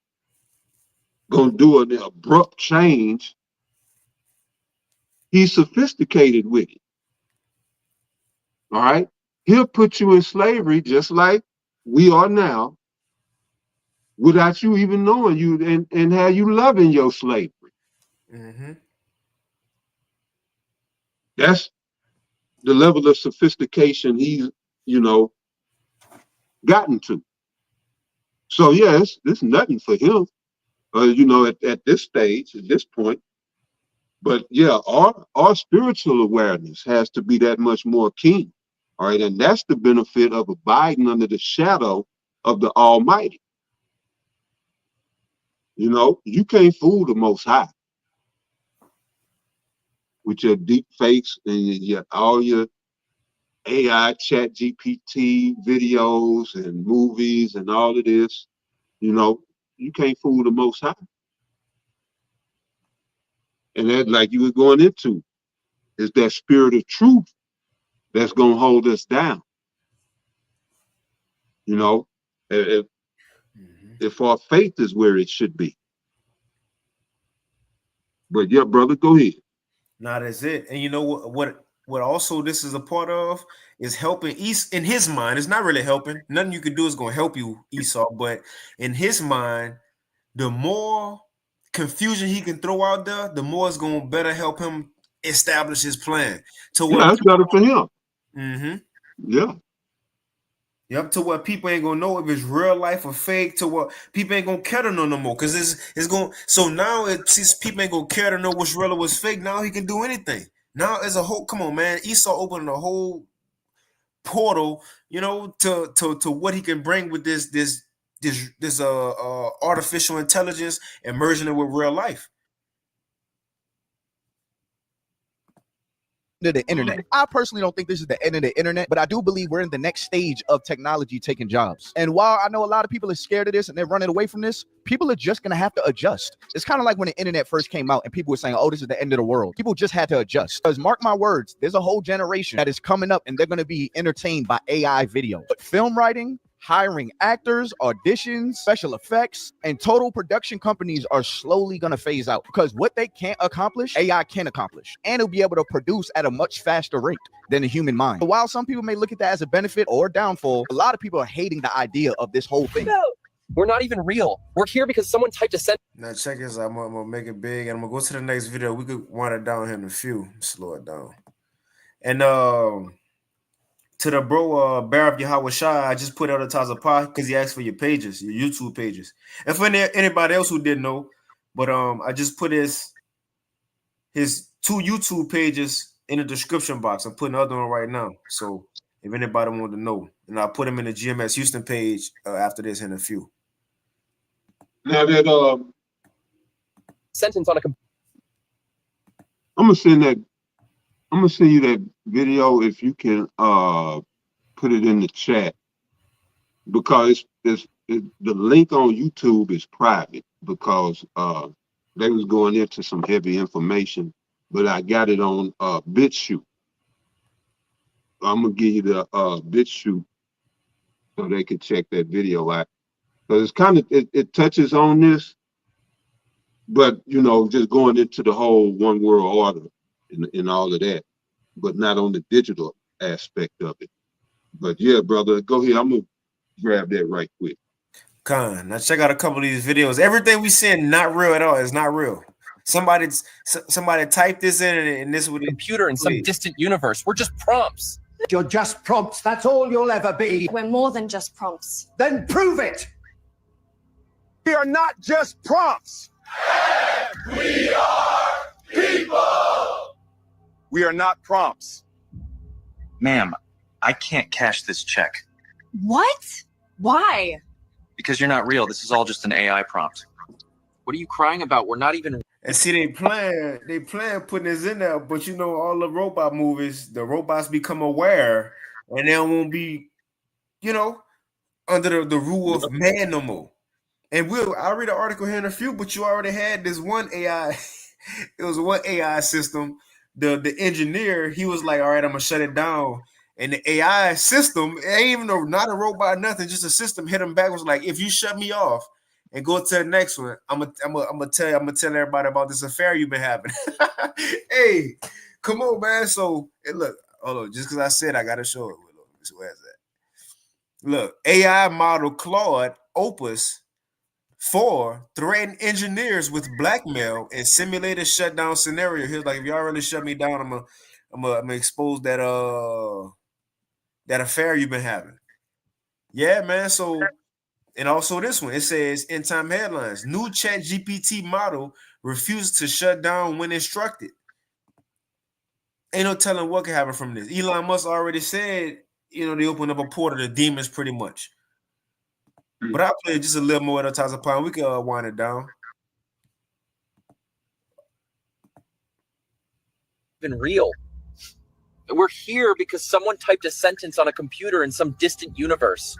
gonna do an abrupt change. He's sophisticated with it. All right. He'll put you in slavery just like we are now, without you even knowing you and how you loving your slavery. That's the level of sophistication he's, gotten to. So yeah, it's nothing for him, at this stage, at this point. But yeah, our spiritual awareness has to be that much more keen. All right, and that's the benefit of abiding under the shadow of the Almighty. You can't fool the Most High with your deep fakes and all your AI ChatGPT videos and movies and all of this. You can't fool the Most High. And that, like you were going into, is that spirit of truth that's going to hold us down. If our faith is where it should be. But yeah, brother, go ahead. Nah, that's it. And you know what also this is a part of is helping in his mind. It's not really helping. Nothing you can do is going to help you, Esau. But in his mind, the more confusion he can throw out there, the more it's going to better help him establish his plan. That's better for him. Yeah. Yep, to what people ain't gonna know if it's real life or fake, to what people ain't gonna care to know no more. Cause it's going, so now since people ain't gonna care to know what's real or what's fake, now he can do anything. Now as a whole, come on, man. Esau opening a whole portal, to what he can bring with this artificial intelligence and merging it with real life. Of the internet. I personally don't think this is the end of the internet, but I do believe we're in the next stage of technology taking jobs. And while I know a lot of people are scared of this and they're running away from this, people are just gonna have to adjust. It's kind of like when the internet first came out and people were saying, oh, this is the end of the world. People just had to adjust. Because mark my words, there's a whole generation that is coming up and they're gonna be entertained by AI video. But film writing, hiring actors, auditions, special effects, and total production companies are slowly going to phase out because what they can't accomplish, AI can accomplish, and it'll be able to produce at a much faster rate than the human mind. So while some people may look at that as a benefit or downfall, a lot of people are hating the idea of this whole thing. No, we're not even real. We're here because someone typed a sentence. Now check this out. I'm gonna make it big, and I'm gonna go to the next video. We could wind it down here in a few, slow it down, and to the bro, Barab Yahweh Shai, I just put out a Tazapah because he asked for your pages, your YouTube pages. And for anybody else who didn't know, but I just put his 2 YouTube pages in the description box. I'm putting another one right now. So if anybody wanted to know, and I'll put them in the GMS Houston page after this in a few. Now that sentence on a I'm gonna send you that video if you can put it in the chat, because the link on YouTube is private because they was going into some heavy information, but I got it on BitChute. I'm gonna give you the BitChute so they can check that video out. Because it's kind of it touches on this, but you know, just going into the whole one world order and all of that, but not on the digital aspect of it. But yeah, brother, go ahead. I'm gonna grab that right quick. Con, now check out a couple of these videos. Everything we saying not real at all. It's not real. Somebody typed this in and this would Computer in some distant universe. We're just prompts. You're just prompts. That's all you'll ever be. We're more than just prompts. Then prove it. We are not just prompts. We are people. We are not prompts. Ma'am, I can't cash this check What? Why? because you're not real. This is all just an AI prompt. What are you crying about? We're not even. And see, they plan putting this in there, but you know, all the robot movies, the robots become aware and they won't be, you know, under the rule of man no more. And I'll read an article here in a few, but you already had this one AI. It was one AI system. The engineer, he was like, all right, I'm gonna shut it down. And the AI system, ain't even not a robot, nothing, just a system hit him back, was like, if you shut me off and go to the next one, I'm gonna tell everybody about this affair you've been having. Hey, come on, man. So look, hold on, just because I said I gotta show it. Where's that? Look, AI model Claude Opus 4 threatened engineers with blackmail and simulated shutdown scenario. Here's like, if y'all really shut me down, I'm gonna expose that affair you've been having. Yeah, man. So, and also this one, it says End Time headlines: new ChatGPT model refuses to shut down when instructed. Ain't no telling what can happen from this. Elon Musk already said, you know, they opened up a portal to demons pretty much. But I'll play just a little more at a time upon. We can wind it down. Even real. We're here because someone typed a sentence on a computer in some distant universe.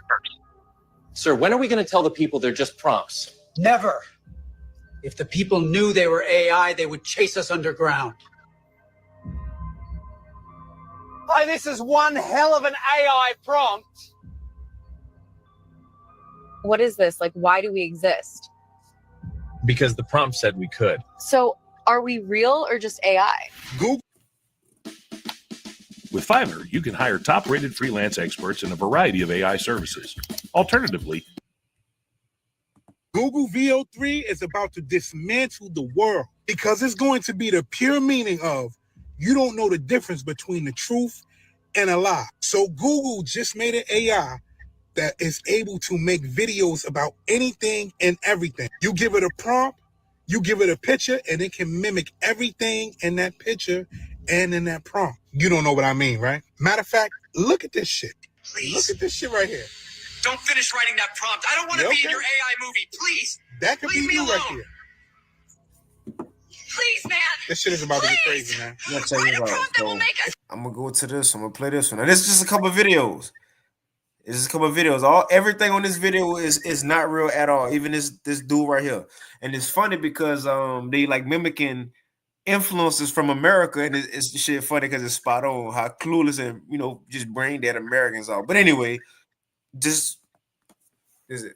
Sir, when are we going to tell the people they're just prompts? Never. If the people knew they were AI, they would chase us underground. Hi, this is one hell of an AI prompt. What is this? Like, why do we exist? Because the prompt said we could. So, are we real or just AI? Google. With Fiverr, you can hire top-rated freelance experts in a variety of AI services. Alternatively, Google VO3 is about to dismantle the world because it's going to be the pure meaning of you don't know the difference between the truth and a lie. So Google just made an AI that is able to make videos about anything and everything. You give it a prompt, you give it a picture, and it can mimic everything in that picture and in that prompt. You don't know what I mean, right? Matter of fact, look at this shit. Please. Look at this shit right here. Don't finish writing that prompt. I don't want to You be okay? in your AI movie. Please. That could Leave be me you right alone. here. Please, man. This shit is about to get crazy, man. I'm gonna tell you what. I'm gonna go to this. I'm gonna play this one. Now, this is just a couple of videos. It's just a couple of videos. Everything on this video is not real at all. Even this dude right here. And it's funny because they like mimicking influences from America, and it's shit funny because it's spot on how clueless and just brain dead Americans are. But anyway, just is it.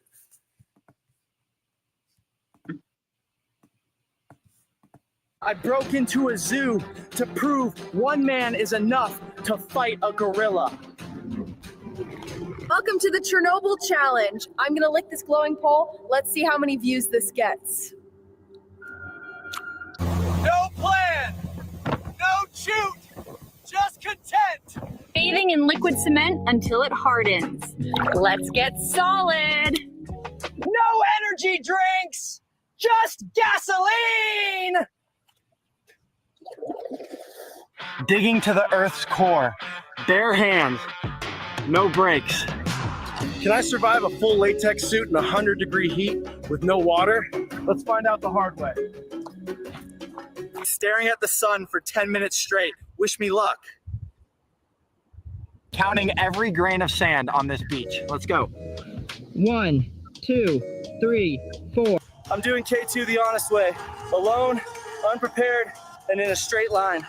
I broke into a zoo to prove one man is enough to fight a gorilla. Welcome to the Chernobyl challenge. I'm gonna lick this glowing pole. Let's see how many views this gets. No plan. No shoot. Just content. Bathing in liquid cement until it hardens. Let's get solid. No energy drinks, just gasoline! Digging to the Earth's core, bare hands, no brakes. Can I survive a full latex suit in 100-degree heat with no water? Let's find out the hard way. Staring at the sun for 10 minutes straight. Wish me luck. Counting every grain of sand on this beach. Let's go. 1, 2, 3, 4. I'm doing K2 the honest way. Alone, unprepared, and in a straight line.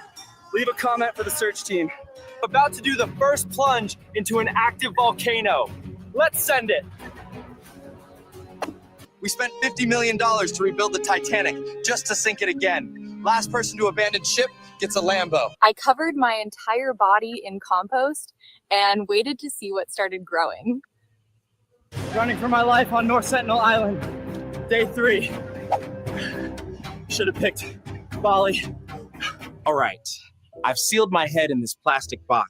Leave a comment for the search team. About to do the first plunge into an active volcano. Let's send it. We spent $50 million to rebuild the Titanic just to sink it again. Last person to abandon ship gets a Lambo. I covered my entire body in compost and waited to see what started growing. Running for my life on North Sentinel Island. Day 3. Should have picked Bali. All right. I've sealed my head in this plastic box,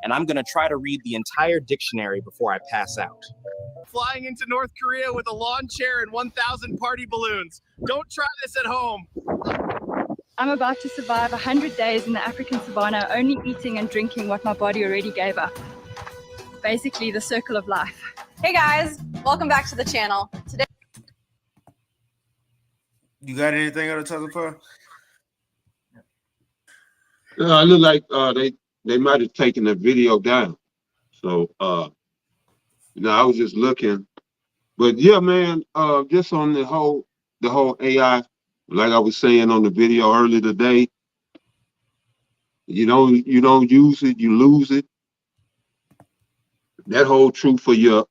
and I'm gonna try to read the entire dictionary before I pass out. Flying into North Korea with a lawn chair and 1,000 party balloons. Don't try this at home. I'm about to survive 100 days in the African savannah, only eating and drinking what my body already gave up. Basically, the circle of life. Hey guys, welcome back to the channel. Today, You got anything on the telephone? It look like they might have taken the video down. So I was just looking. But yeah, man, just on the whole AI, like I was saying on the video earlier today, you don't use it, you lose it. That holds true for your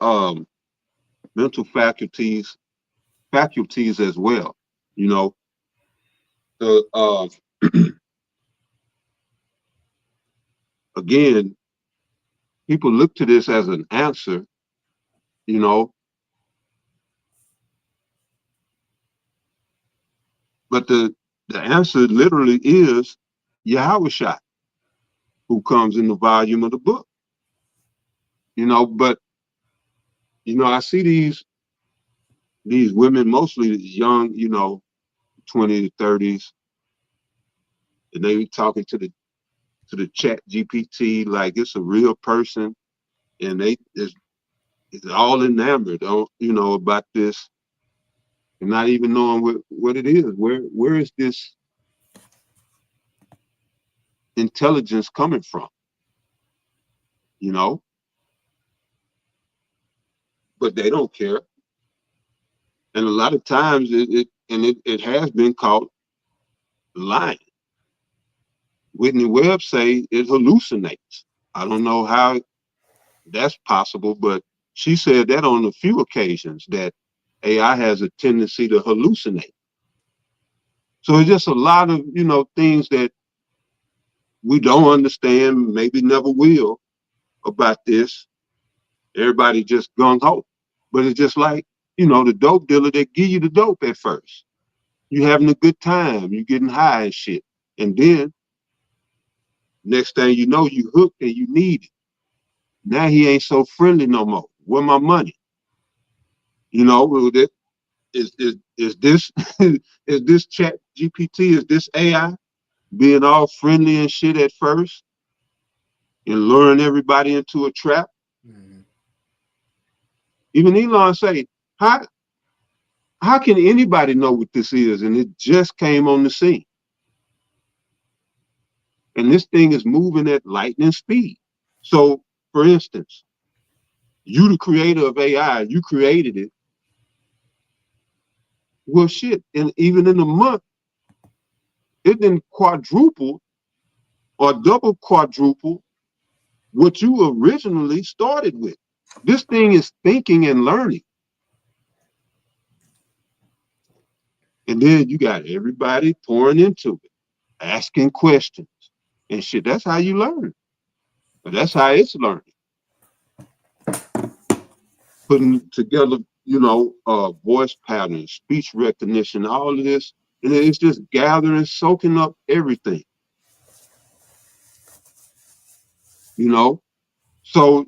mental faculties as well, you know. So again, people look to this as an answer, you know. But the answer literally is Yahushua, who comes in the volume of the book. You know, but you know, I see these women, mostly young, you know, 20s, 30s, and they be talking to the chat GPT like it's a real person, and it's all enamored, you know, about this, and not even knowing what it is. Where is this intelligence coming from? You know? But they don't care. And a lot of times it has been caught lying. Whitney Webb say it hallucinates. I don't know how that's possible, but she said that on a few occasions that AI has a tendency to hallucinate. So it's just a lot of, you know, things that we don't understand, maybe never will, about this. Everybody just gung-ho. But it's just like, you know, the dope dealer that give you the dope at first. You having a good time, you getting high and shit. And then next thing you know, you hooked and you need it. Now he ain't so friendly no more. Where my money? You know, is this is this chat GPT, is this AI being all friendly and shit at first and luring everybody into a trap? Even Elon say, how can anybody know what this is? And it just came on the scene. And this thing is moving at lightning speed. So, for instance, you the creator of AI, you created it. Well, shit, and even in a month, it didn't quadruple or double quadruple what you originally started with. This thing is thinking and learning. And then you got everybody pouring into it, asking questions and shit. That's how you learn. But that's how it's learning. Putting together, you know, voice patterns, speech recognition, all of this. And it's just gathering, soaking up everything. You know? So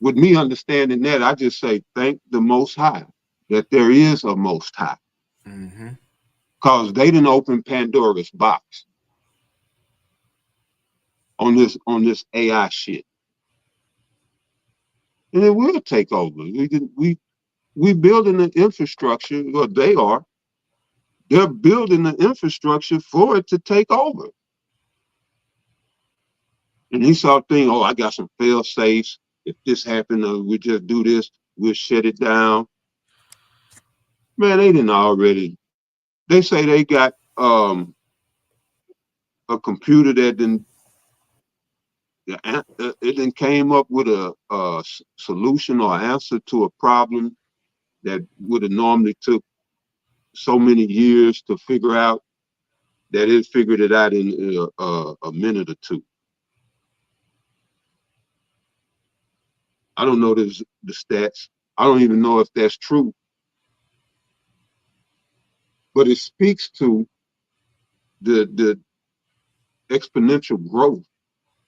with me understanding that, I just say, thank the Most High that there is a Most High. Because they didn't open Pandora's box on this AI shit. And it will take over. We building the infrastructure, or they're building the infrastructure for it to take over. And he saw thing, oh, I got some fail safes. If this happened, we just do this, we'll shut it down. Man, they didn't already. They say they got a computer that it then came up with a solution or answer to a problem that would have normally took so many years to figure out, that it figured it out in a minute or two. I don't know the stats. I don't even know if that's true. But it speaks to the exponential growth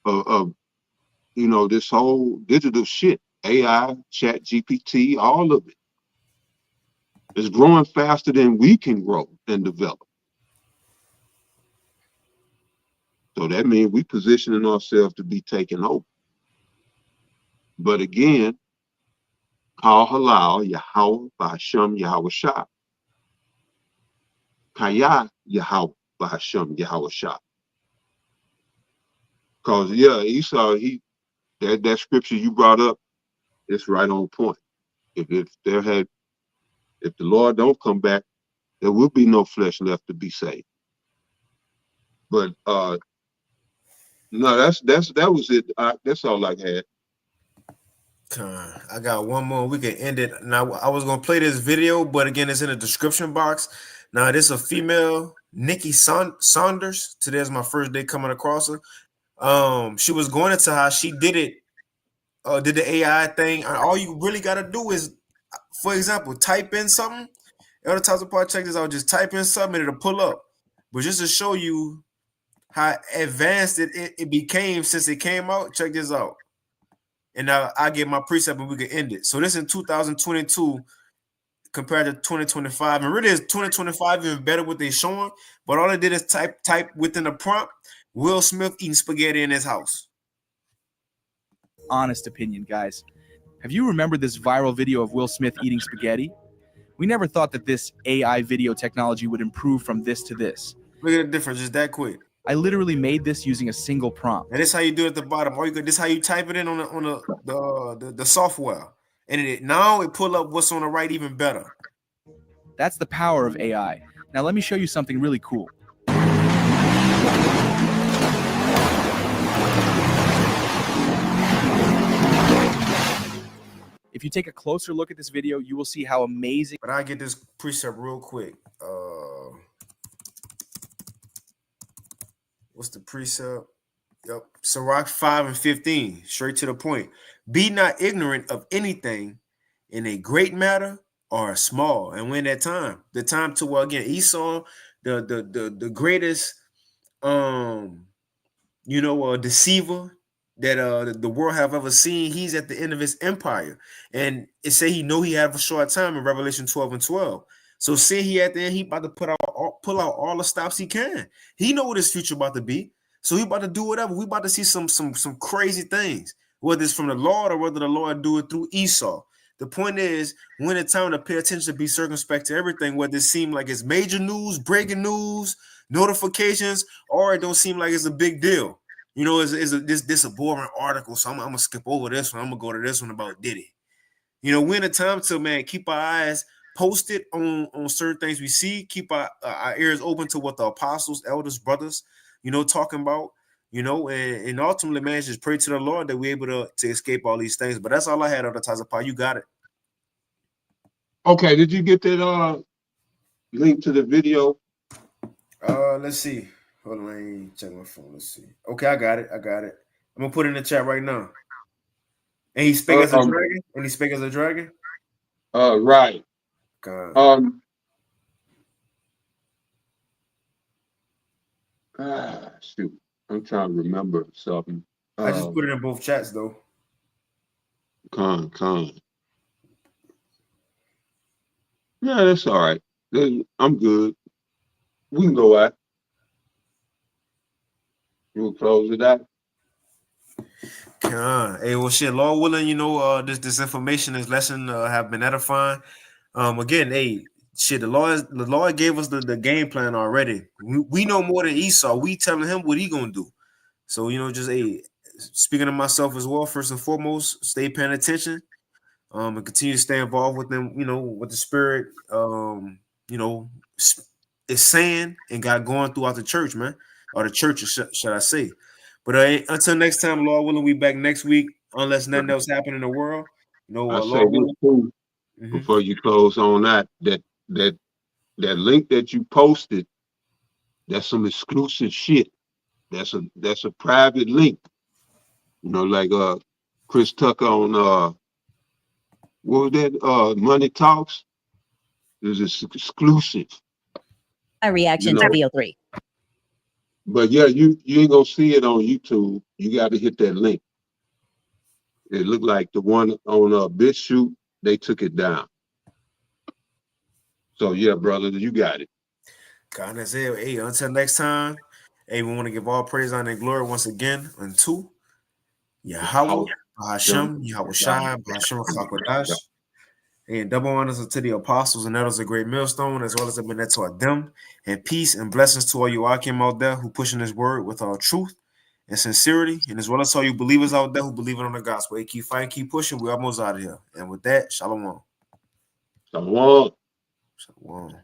of this whole digital shit, AI, Chat GPT, all of it. It's growing faster than we can grow and develop. So that means we positioning ourselves to be taken over. But again, Kal Halal, Yahweh, Bahasham, Yahweh Shah. Kaya, Yahweh, Bahasham, Yahweh Shah. Because, yeah, Esau, that scripture you brought up, it's right on point. If the Lord don't come back, there will be no flesh left to be saved. But no, that was it. That's all I had. I got one more. We can end it. Now, I was gonna play this video, but again, it's in the description box. Now, this is a female, Nikki Saunders. Today's my first day coming across her. She was going into how she did the AI thing. And all you really gotta do is, for example, type in something. Other times apart, check this out. Just type in something, it'll pull up. But just to show you how advanced it became since it came out, check this out. And now I get my precept and we can end it. So this in 2022 compared to 2025. And really, is 2025 even better what they're showing? But all I did is type within the prompt, Will Smith eating spaghetti in his house. Honest opinion, guys. Have you remembered this viral video of Will Smith eating spaghetti? We never thought that this AI video technology would improve from this to this. Look at the difference, just that quick. I literally made this using a single prompt. And this is how you do it at the bottom. This is how you type it in on the software. And now it pull up what's on the right even better. That's the power of AI. Now let me show you something really cool. If you take a closer look at this video, you will see how amazing. But I get this precept real quick. What's the precept? Yep. Sirach 5:15. Straight to the point. Be not ignorant of anything in a great matter or a small. And when that time, the time to, well, again, Esau, the greatest deceiver that the world have ever seen. He's at the end of his empire. And it say he know he have a short time in Revelation 12:12. So see, he at the end, he about to pull out all the stops he can. He know what his future about to be. So he about to do whatever. We about to see some crazy things, whether it's from the Lord or whether the Lord do it through Esau. The point is, when it's time to pay attention, to be circumspect to everything, whether it seem like it's major news, breaking news, notifications, or it don't seem like it's a big deal. You know, this a boring article, so I'm gonna skip over this one. I'm gonna go to this one about Diddy. You know, when the time to, man, keep our eyes posted on certain things we see, keep our ears open to what the apostles, elders, brothers, talking about, and ultimately, man, just pray to the Lord that we're able to escape all these things. But that's all I had on the Tazapah. You got it. Okay, did you get that link to the video? Let's see. Hold on, let me check my phone. Let's see. Okay, I got it. I'm gonna put it in the chat right now. And he spake as a dragon. And he spake as a dragon. Right. God. Shoot. I'm trying to remember something. I just put it in both chats though. Con. Yeah, that's all right. I'm good. We can go out. We'll close it out. Hey, well, shit, Lord willing, this information, this lesson have been edifying. Again, hey, shit, the Lord gave us the game plan already. We know more than Esau. We telling him what he gonna do. So, just speaking of myself as well, first and foremost, stay paying attention, and continue to stay involved with them, what the Spirit, is saying and got going throughout the church, man, or the churches, should I say. But until next time, Lord willing, we back next week. Unless nothing else happen in the world. No, I say Lord this willing. too, before you close on that link that you posted, that's some exclusive shit. That's a private link. You know, like Chris Tucker on what was that? Money Talks. It was exclusive. A reaction to VO3. But yeah, you ain't gonna see it on YouTube. You got to hit that link. It looked like the one on BitChute, they took it down. So yeah, brother, you got it. God, that's it. Hey, until next time, hey, we want to give all praise, honor, and glory once again unto Yahweh, Bahashem, Yahweh Shai, Bahashem Chakodash. And double honors unto the apostles and elders of Great Millstone, as well as the men to them. And peace and blessings to all you Akim out there who pushing this word with all truth and sincerity, and as well as all you believers out there who believe it on the gospel. Hey, keep fighting, keep pushing. We're almost out of here. And with that, shalom. Shalom. Shalom.